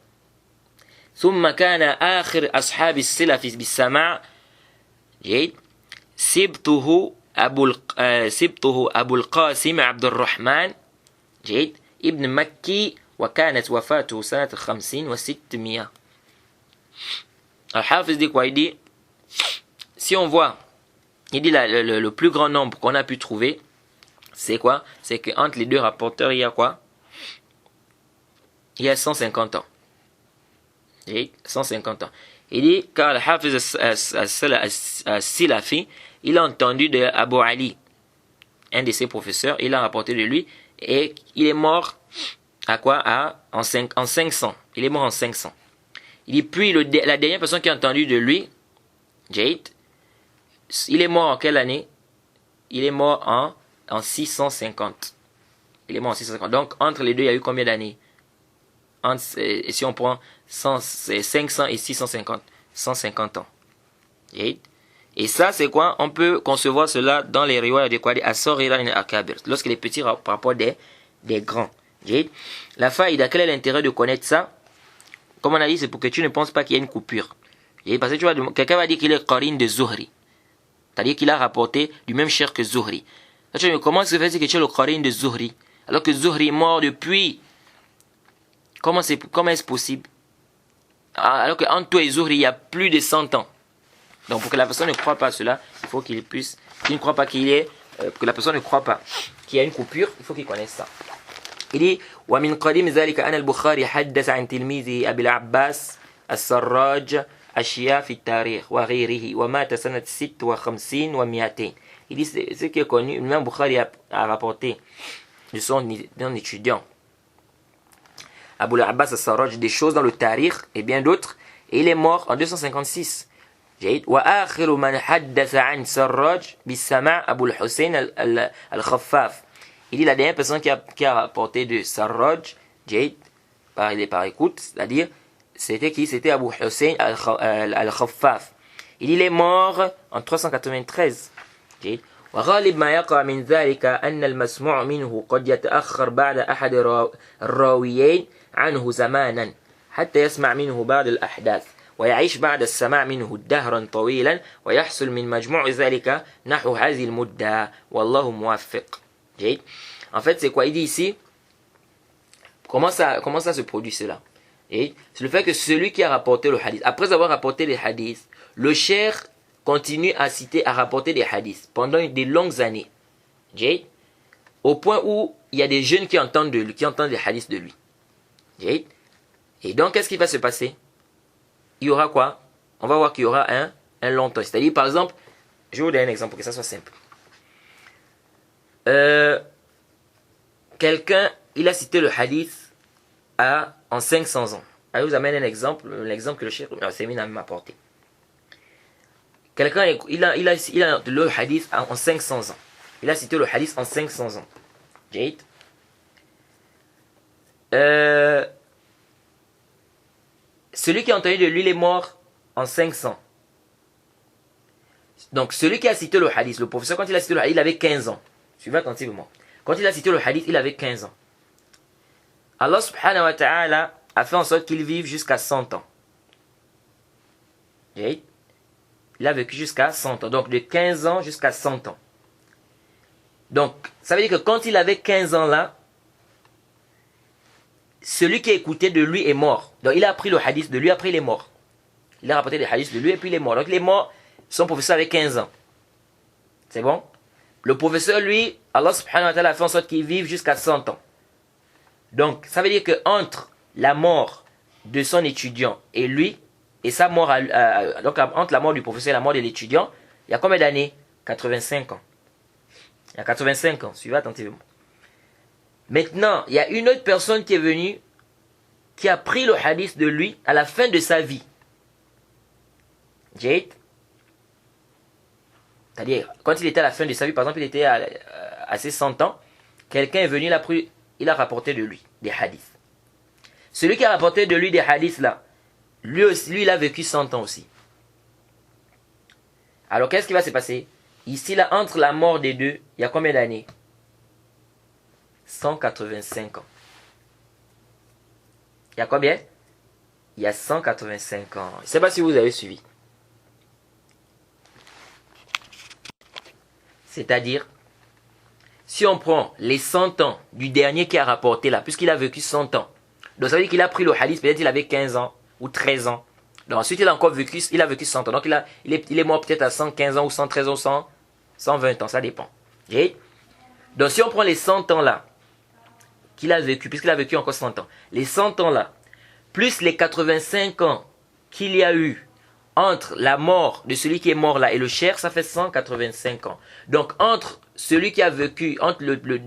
ثم كان آخر أصحاب السلف بالسماع سبطه أبو القاسم عبد الرحمن ابن مكي وكانت وفاته سنة 50 و600. Al-Hafiz dit quoi? Il dit, si on voit, il dit le plus grand nombre qu'on a pu trouver, c'est quoi? C'est qu'entre les deux rapporteurs, il y a quoi? Il y a 150 ans. 150 ans. Il dit, car Al-Hafiz al-Silafi, il a entendu de Abu Ali, un de ses professeurs, il a rapporté de lui, et il est mort à quoi? En 500. Il est mort en 500. Il dit, puis la dernière personne qui a entendu de lui, Jade, il est mort en quelle année? Il est mort en 650. Il est mort en 650. Donc, entre les deux, il y a eu combien d'années? Si on prend 500 et 650, 150 ans. Jade. Et ça, c'est quoi? On peut concevoir cela dans les riwayat de quoi? Lorsque les petits par rapport des grands. Jade. La faïda, quel est l'intérêt de connaître ça? Comme on a dit, c'est pour que tu ne penses pas qu'il y a une coupure. Parce que tu vois, quelqu'un va dire qu'il est Qarin de Zuhri. C'est-à-dire qu'il a rapporté du même cheikh que Zuhri. Comment se fait-il que tu es le Qarin de Zuhri? Alors que Zuhri est mort depuis. Comment est-ce possible? Alors qu'entre toi et Zuhri, il y a plus de 100 ans. Donc pour que la personne ne croie pas à cela, il faut qu'il ne croit pas qu'il est. Que la personne ne croit pas qu'il y a une coupure, il faut qu'il connaisse ça. Il dit ومن قديم ذلك أن البخاري حدث عن تلميذه أبي العباس السراج أشياء في التاريخ وغيره ومات سنة 56 و200. Il dit ce qui est connu, même Bukhari a rapporté de son étudiant Abu al-Abbas al-Sarraj des choses dans le Tarikh et bien d'autres, et il est mort en 256. وآخر من حدث عن سراج بالسماع أبو الحسين الخفاف. Il dit la dernière personne qui a rapporté de Sarraj, par écoute, c'est-à-dire, c'était qui? C'était Abu Hussein al-Khaffaf. Il est mort en 393. وغالب ما يقع من ذلك أن المسموع منه قد يتأخر بعد أحد الراويين عنه زمانا حتى يسمع منه بعض الأحداث ويعيش بعد السماع منه دهرا طويلا ويحصل من مجموع ذلك نحو هذه المدة والله موفق. En fait, c'est quoi? Il dit ici, comment ça se produit cela? C'est le fait que celui qui a rapporté le hadith, après avoir rapporté les hadiths, le cheikh continue à citer, à rapporter des hadiths pendant des longues années. Au point où il y a des jeunes qui entendent des hadiths de lui. Et donc, qu'est-ce qui va se passer? Il y aura quoi? On va voir qu'il y aura un long temps. C'est-à-dire, par exemple, je vais vous donner un exemple pour que ça soit simple. Quelqu'un, il a cité le hadith en 500 ans. Je vous amène l'exemple que le cheikh Al-Uthaymin m'a apporté. Quelqu'un, il a le hadith en 500 ans. Il a cité le hadith en 500 ans. Celui qui a entendu de lui, il est mort en 500. Donc, celui qui a cité le hadith, le professeur, quand il a cité le hadith, il avait 15 ans. Suivez attentivement. Quand il a cité le hadith, il avait 15 ans. Allah subhanahu wa ta'ala a fait en sorte qu'il vive jusqu'à 100 ans. Il a vécu jusqu'à 100 ans. Donc, de 15 ans jusqu'à 100 ans. Donc, ça veut dire que quand il avait 15 ans là, celui qui a écouté de lui est mort. Donc, il a appris le hadith de lui, après il est mort. Il a rapporté les hadiths de lui et puis il est mort. Donc, il est mort, son professeur avait 15 ans. C'est bon? Le professeur, lui, Allah subhanahu wa ta'ala a fait en sorte qu'il vive jusqu'à 100 ans. Donc, ça veut dire qu'entre la mort de son étudiant et lui, et sa mort, donc entre la mort du professeur et la mort de l'étudiant, il y a combien d'années? 85 ans. Il y a 85 ans, suivez attentivement. Maintenant, il y a une autre personne qui est venue qui a pris le hadith de lui à la fin de sa vie. Jade. C'est-à-dire, quand il était à la fin de sa vie, par exemple, il était à ses 100 ans, quelqu'un est venu, il a rapporté de lui des hadiths. Celui qui a rapporté de lui des hadiths là, lui, il a vécu 100 ans aussi. Alors, qu'est-ce qui va se passer? Ici, là, entre la mort des deux, il y a combien d'années? 185 ans. Il y a combien? Il y a 185 ans. Je ne sais pas si vous avez suivi. C'est-à-dire, si on prend les 100 ans du dernier qui a rapporté là, puisqu'il a vécu 100 ans, donc ça veut dire qu'il a pris le hadith, peut-être il avait 15 ans ou 13 ans. Donc ensuite il a encore vécu, il a vécu 100 ans. Donc il est mort peut-être à 115 ans ou 113 ans ou 120 ans, ça dépend. Okay? Donc si on prend les 100 ans là, qu'il a vécu, puisqu'il a vécu encore 100 ans, les 100 ans là, plus les 85 ans qu'il y a eu entre la mort de celui qui est mort là et le cher, ça fait 185 ans. Donc entre celui qui a vécu, entre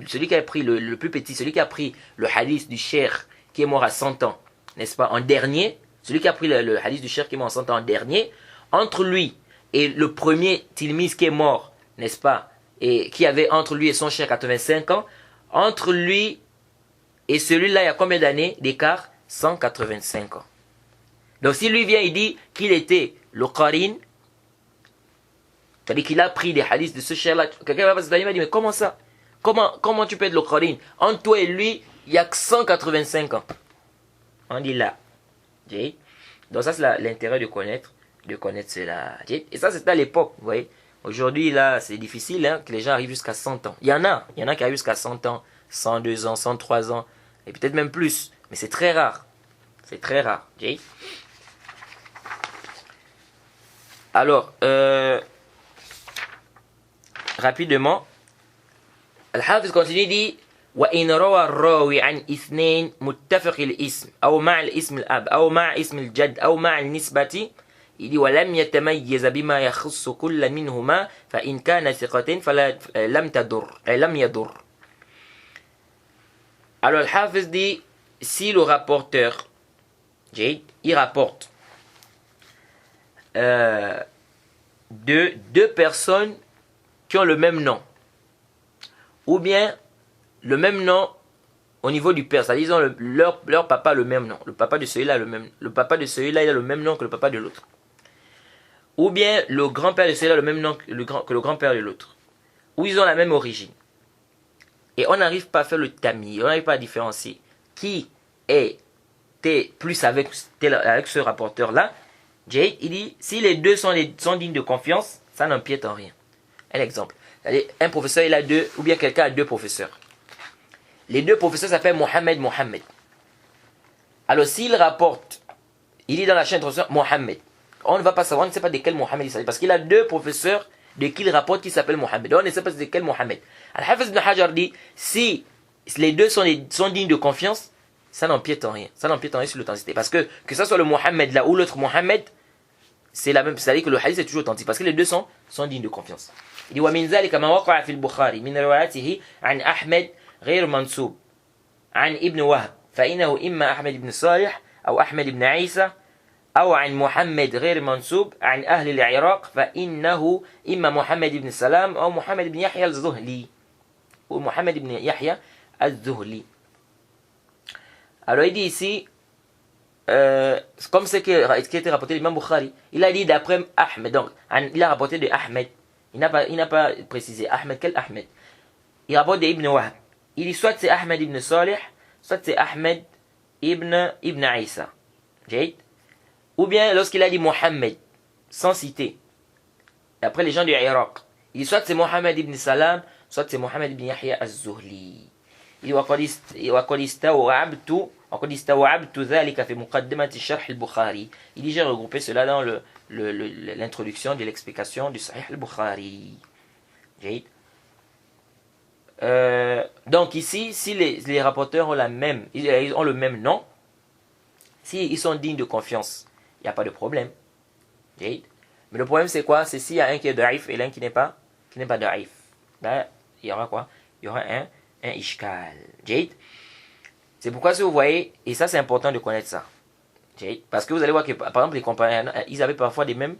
celui qui a pris le plus petit, celui qui a pris le hadith du cher qui est mort à 100 ans, n'est-ce pas, en dernier, celui qui a pris le hadith du cher qui est mort à 100 ans en dernier, entre lui et le premier tilmiz qui est mort, n'est-ce pas, et qui avait entre lui et son cher 85 ans, entre lui et celui-là, il y a combien d'années d'écart? 185 ans. Donc si lui vient, il dit qu'il était le qarin, c'est-à-dire qu'il a pris des hadiths de ce cher-là, quelqu'un va passer derrière, il va dire, mais comment ça? Comment tu peux être le qarin? Entre toi et lui, il y a que 185 ans. On dit là. Donc ça, c'est l'intérêt de connaître cela. Et ça, c'était à l'époque, vous voyez. Aujourd'hui, là, c'est difficile hein, que les gens arrivent jusqu'à 100 ans. Il y en a qui arrivent jusqu'à 100 ans, 102 ans, 103 ans, et peut-être même plus. Mais c'est très rare. C'est très rare. Alors, rapidement, Al-Hafiz continue dit وإن روى الراوي عن اثنين متفق الاسم أو مع الاسم الأب أو مع اسم الجد أو مع النسبة ولم يتميز بما يخص كل منهما فإن كان ثقة لم يضر. Alors Al-Hafiz dit si le rapporteur il rapporte deux personnes qui ont le même nom ou bien le même nom au niveau du père, c'est-à-dire ils ont leur papa le même nom. Le papa de celui-là le papa de celui-là il a le même nom que le papa de l'autre. Ou bien le grand-père de celui-là le même nom que le grand-père de l'autre. Ou ils ont la même origine. Et on n'arrive pas à faire le tamis, on n'arrive pas à différencier qui était plus avec ce rapporteur-là. Jay, il dit, si les deux sont dignes de confiance, ça n'empiète en rien. Un exemple. C'est-à-dire, un professeur, il a deux, ou bien quelqu'un a deux professeurs. Les deux professeurs s'appellent Mohammed. Alors, s'il rapporte, il dit dans la chaîne d'introduction Mohammed. On ne va pas savoir, on ne sait pas de quel Mohammed il s'agit. Parce qu'il a deux professeurs de qui il rapporte qui s'appellent Mohammed. On ne sait pas de quel Mohammed. Al-Hafiz ibn Hajar dit, si les deux sont dignes de confiance, ça n'empiète en rien. Ça n'empiète en rien sur l'authenticité. Parce que ça soit le Mohammed là ou l'autre Mohammed, c'est la même. C'est-à-dire que le hadith est toujours authentique. Parce que les deux sont dignes de confiance. Il dit, وَمِنْ ذَلِكَ مَا وَقَعَ فِي الْبُخَارِ مِنْ رِوَايَتِهِ عَنْ أحمد غير منسوب عن ابن وهب فإنه إما أحمد بن صالح أو أحمد بن عيسى أو عن محمد غير منسوب عن أهل العراق فإنه إما محمد بن سلام أو محمد بن يحيى الزهلي ou Mohammed ibn Yahya al-Zuhli. Alors il dit ici, comme ce qui a été rapporté de l'imam Bukhari, il a dit d'après Ahmed, donc il a rapporté de Ahmed, il n'a pas précisé Ahmed, quel Ahmed? Il rapporte de Ibn Wahab. Il dit soit c'est Ahmed ibn Salih, soit c'est Ahmed ibn Isa. Ou bien lorsqu'il a dit Mohammed, sans citer, après les gens du Irak, il dit soit c'est Mohammed ibn Salam, soit c'est Mohammed ibn Yahya al-Zuhli. Il dit وقد استوعبت ذلك في مقدمة شرح البخاري. Il dit j'ai regroupé cela dans l'introduction de l'explication du Sahih al-Bukhari. Donc ici, si les rapporteurs ont ils ont le même nom, s'ils sont dignes de confiance, il n'y a pas de problème. Mais le problème c'est quoi? C'est s'il y a un qui est da'if et l'un qui n'est pas da'if. Là, il y aura quoi? Il y aura un ishkal. C'est C'est pourquoi si vous voyez, et ça c'est important de connaître ça. Parce que vous allez voir que par exemple les compagnons, ils avaient parfois les mêmes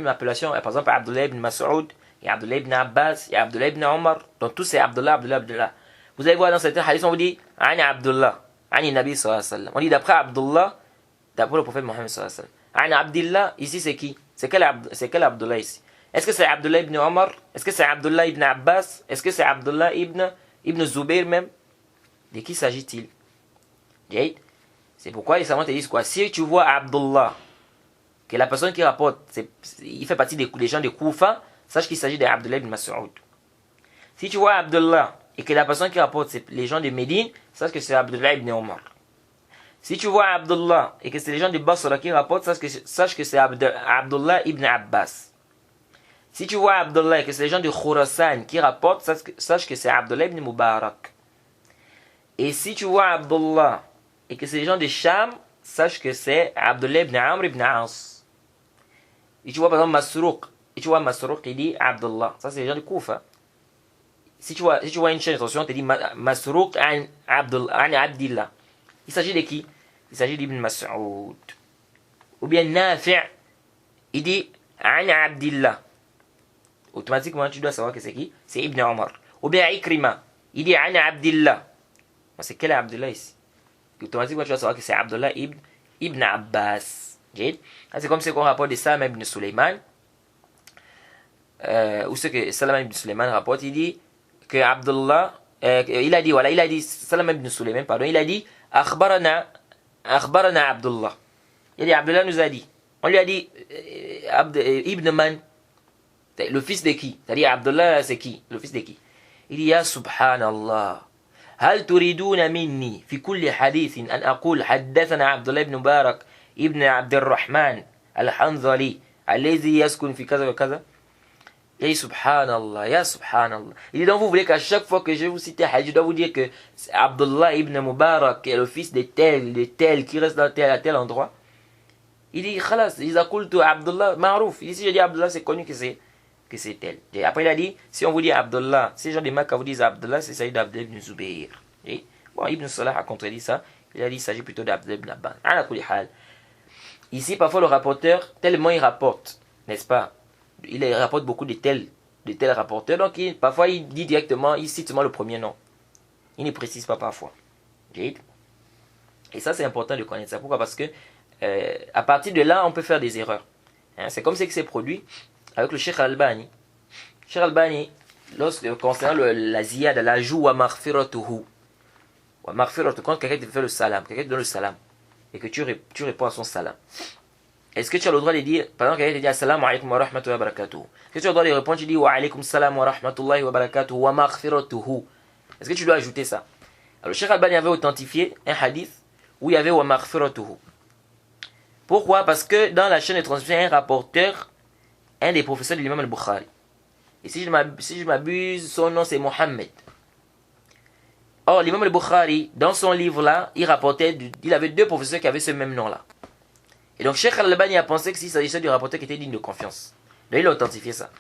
appellations. Par exemple Abdullah ibn Mas'ud, il y a Abdullah ibn Abbas, il y a Abdullah ibn Omar. Donc tous c'est Abdullah, Abdullah, Abdullah. Vous allez voir dans certains hadiths, on vous dit Ani Abdullah, Ani Nabi sallallahu alayhi wa sallam. On dit d'après Abdullah, d'après le prophète Mohammed sallallahu alayhi wa sallam. Ani Abdullah, ici c'est qui? C'est quel Abdullah ici? Est-ce que c'est Abdullah ibn Omar? Est-ce que c'est Abdullah ibn Abbas? Est-ce que c'est Abdullah ibn Zubair même? De qui s'agit-il? C'est pourquoi les savants te disent quoi? Si tu vois Abdullah, que la personne qui rapporte, il fait partie des gens de Koufa, sache qu'il s'agit d'Abdullah ibn Mas'ud. Si tu vois Abdullah, et que la personne qui rapporte, c'est les gens de Médine, sache que c'est Abdullah ibn Omar. Si tu vois Abdullah, et que c'est les gens de Basra qui rapportent, sache que c'est Abdullah ibn Abbas. Si tu vois Abdullah, et que c'est les gens de Khurasan qui rapportent, sache que c'est Abdullah ibn Mubarak. Et si tu vois Abdullah, et que c'est les gens de Sham, sache que c'est Abdullah ibn Amr ibn As. Et tu vois par exemple Masruq, et tu vois Masruq, il dit Abdullah. Ça c'est les gens de Koufa. Si tu vois une chaîne d'attention, tu dis Masruq an Abdillah. Il s'agit de qui? Il s'agit d'Ibn Mas'ud. Ou bien Nafi', il dit an Abdillah. Automatiquement tu dois savoir que c'est qui? C'est Ibn Omar. Ou bien Ikrima, il dit an Abdillah. C'est quel Abdullah ici? Automatiquement tu dois savoir que c'est Abdullah ibn Abbas. C'est comme ce qu'on rapporte de Salam ibn Sulaiman. Ou ce que Salam ibn Sulaiman rapporte, il dit que Abdullah, il a dit, Salam ibn Sulaiman, pardon, il a dit, Akhbarana Abdullah. Il a dit, Abdullah nous a dit. On lui a dit, Ibn Man, le fils de qui? C'est-à-dire, Abdullah, c'est qui? Le fils de qui? Il dit, Ya subhanallah. هل تريدون مني في كل حديث أن أقول حدثنا عبد الله بن مبارك ابن عبد الرحمن الحنظلي الذي يسكن في كذا وكذا. Ya subhanallah, ya subhanallah. Il dit donc vous voulez qu'à chaque fois que je vous cite un hadith, je dois vous dire que Abdullah ibn Mubarak est le fils de tel qui reste dans tel à tel endroit. Il dit khalas, ils akultu Abdullah Marouf. Il dit si je dis Abdullah, c'est connu que c'est tel. Et après il a dit, si on vous dit Abdullah, si les gens de Makkah vous disent Abdullah, c'est Saïd Abdullah ibn Zubayr. Et bon, Ibn Salah a contredit ça. Il a dit qu'il s'agit plutôt d'Abdullah ibn Abbas. Ici, parfois le rapporteur, tellement il rapporte, n'est-ce pas? Il rapporte beaucoup de tels rapporteurs. Donc parfois il dit directement, il cite seulement le premier nom. Il ne précise pas parfois. Et ça c'est important de connaître ça. Pourquoi? Parce que à partir de là, on peut faire des erreurs. C'est comme ce qui s'est produit avec le Cheikh Al-Albani. Cheikh Al-Albani, concernant la ziyad, l'ajout wa maghfiratuhu. Wa maghfiratuhu, quand quelqu'un te fait le salam, quelqu'un te donne le salam, et que tu réponds à son salam. Est-ce que tu as le droit de dire, par exemple, quelqu'un te dit assalamu alaikum wa rahmatullahi wa barakatuh. Est-ce que tu as le droit de répondre, tu dis wa alaikum salam wa rahmatullahi wa barakatuh wa maghfiratuhu. Est-ce que tu dois ajouter ça? Alors, Cheikh Al-Albani avait authentifié un hadith où il y avait wa maghfiratuhu. Pourquoi? Parce que dans la chaîne de transmission, il y a un rapporteur, un des professeurs de l'imam al-Bukhari. Et si je m'abuse, son nom c'est Mohammed. Or, l'imam al-Bukhari, dans son livre-là, il avait deux professeurs qui avaient ce même nom-là. Et donc, Cheikh Al-Albani a pensé que s'il s'agissait du rapporteur qui était digne de confiance. Donc, il a authentifié ça.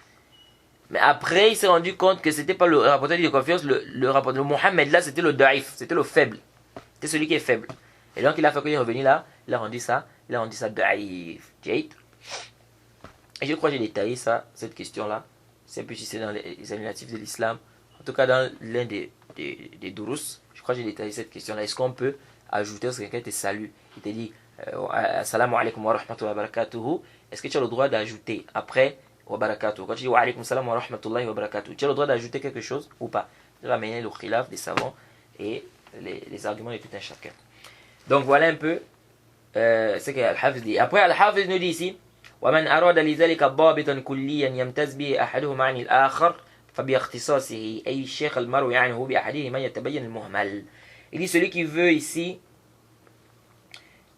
Mais après, il s'est rendu compte que c'était pas le rapporteur digne de confiance, le rapporteur. Le Mohammed là, c'était le daif, c'était le faible. C'était celui qui est faible. Et donc, il a fait qu'il est revenu là, il a rendu ça daif. Et je crois que j'ai détaillé cette question-là. C'est un peu si c'est dans les animatifs de l'islam. En tout cas, dans l'un des durus, je crois que j'ai détaillé cette question-là. Est-ce qu'on peut ajouter, parce que quelqu'un te salue, il te dit assalamu alaikum wa rahmatullahi wa barakatuhu, est-ce que tu as le droit d'ajouter après wa barakatuhu? Quand tu dis wa alaikum salam wa rahmatullahi wa barakatuhu, tu as le droit d'ajouter quelque chose ou pas? Je vais amener le khilaf des savants et les arguments de tout un chacun. Donc voilà un peu ce que Al-Hafiz dit. Après, Al-Hafiz nous dit ici ومن أراد لذلك ضابطا كليا يمتاز به أحدهما عن الآخر فباختصاصه أي الشيخ المروي عنه بأحدهما يتبين المهمل. Il dit celui qui veut ici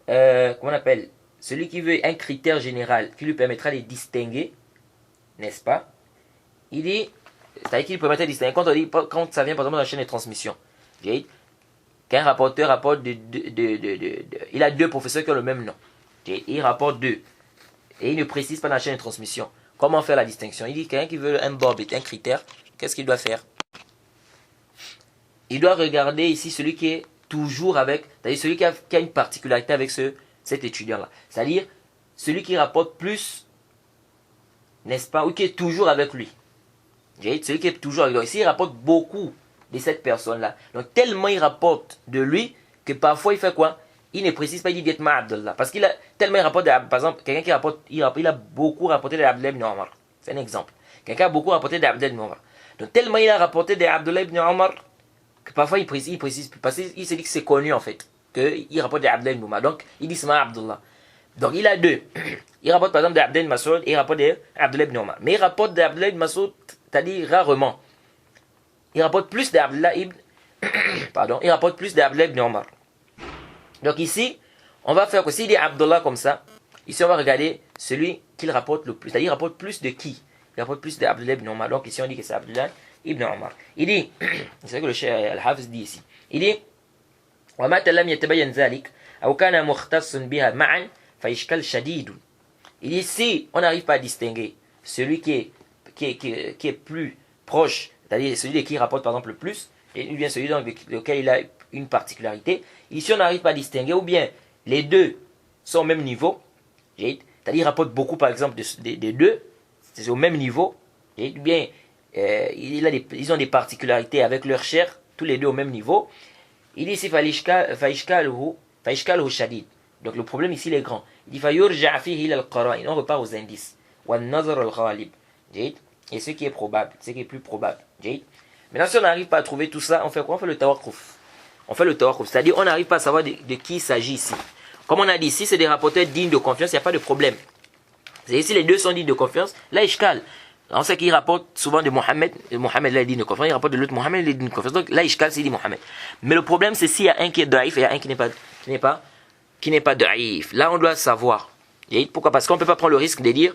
comment on appelle, celui qui veut un critère général qui lui permettra de distinguer, n'est-ce pas? Il dit, c'est-à-dire qu'il permettra de distinguer quand ça vient par exemple dans la chaîne de transmission. Qu'un rapporteur rapporte il a deux professeurs qui ont le même nom. Il rapporte deux. Et il ne précise pas dans la chaîne de transmission. Comment faire la distinction? Il dit quelqu'un qui veut un bob et un critère, qu'est-ce qu'il doit faire? Il doit regarder ici celui qui est toujours avec, c'est-à-dire celui qui a une particularité avec cet étudiant-là. C'est-à-dire celui qui rapporte plus, n'est-ce pas, ou qui est toujours avec lui. Celui qui est toujours avec lui. Ici, il rapporte beaucoup de cette personne-là. Donc, tellement il rapporte de lui que parfois il fait quoi? Il ne précise pas, il dit directement Abdullah. Parce qu'il a tellement il rapporte, par exemple, quelqu'un qui rapporte, il a beaucoup rapporté d'Abdullah ibn Omar. C'est un exemple. Quelqu'un a beaucoup rapporté d'Abdullah ibn Omar. Donc, tellement il a rapporté d'Abdullah ibn Omar que parfois il précise plus. Parce qu'il se dit que c'est connu en fait. Qu'il rapporte d'Abdullah ibn Omar. Donc, il dit seulement Abdullah. Donc, il a deux. Il rapporte par exemple d'Abdullah ibn Mas'ud et il rapporte d'Abdullah ibn Omar. Mais il rapporte d'Abdullah ibn Mas'ud, c'est-à-dire rarement. Il rapporte plus d'Abdullah ibn pardon, il rapporte plus d'Abdullah ibn Omar. Donc ici, on va faire que s'il dit Abdullah comme ça, ici on va regarder celui qu'il rapporte le plus. C'est-à-dire il rapporte plus de qui? Il rapporte plus d'Abdullah ibn Omar. Donc ici on dit que c'est Abdullah ibn Omar. Il dit, c'est ce que le Cheikh Al-Hafiz dit ici. Il dit, وَمَا تَلَمْ يَتَبَيَّنْ ذَلِكَ أَوْ كَانَ مُخْتَصٌ بِهَا مَعًا فَإِشْكَالٌ شَدِيدٌ. Il dit, si on n'arrive pas à distinguer celui qui est plus proche, c'est-à-dire celui qui rapporte par exemple le plus, et bien celui dans lequel il a une particularité, ici on n'arrive pas à distinguer, ou bien les deux sont au même niveau, c'est-à-dire il rapporte beaucoup par exemple des deux, c'est au même niveau, ou bien ils ont des particularités avec leur chair, tous les deux au même niveau. Il dit ici faishkaluhu shadid. Donc le problème ici il est grand. Il dit fayurja fihi ila al-qara'in, on repart aux indices. Wan nazar al-ghalib. Et ce qui est probable, ce qui est plus probable. Maintenant si on n'arrive pas à trouver tout ça, on fait quoi? On fait le tawakkuf. On fait le tawakkuf, c'est-à-dire on n'arrive pas à savoir de qui il s'agit ici. Comme on a dit ici, c'est des rapporteurs dignes de confiance, il n'y a pas de problème. C'est ici les deux sont dignes de confiance, là ishkal. On sait qu'il rapporte souvent de Mohammed, et Mohammed là il dit de confiance, il rapporte de l'autre Mohammed, il est digne de confiance. Donc là ishkal c'est dit Mohammed. Mais le problème c'est s'il y a un qui est daïf et il y a un qui n'est pas daïf. Là on doit savoir. Pourquoi? Parce qu'on ne peut pas prendre le risque de dire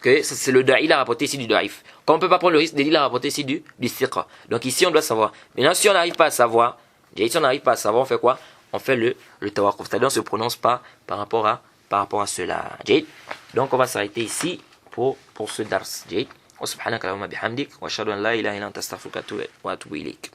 que c'est le daïf, il a rapporté ici du daïf. Comme on ne peut pas prendre le risque de dire il a rapporté ici du siqa. Donc ici on doit savoir. Maintenant si on n'arrive pas à savoir, on fait quoi? On fait le tawakkuf. C'est-à-dire on ne se prononce pas par rapport à cela. Donc on va s'arrêter ici pour ce dars. وسبحانك اللهم بحمدك واشهد ان لا اله الا انت استغفرك واتوب اليك.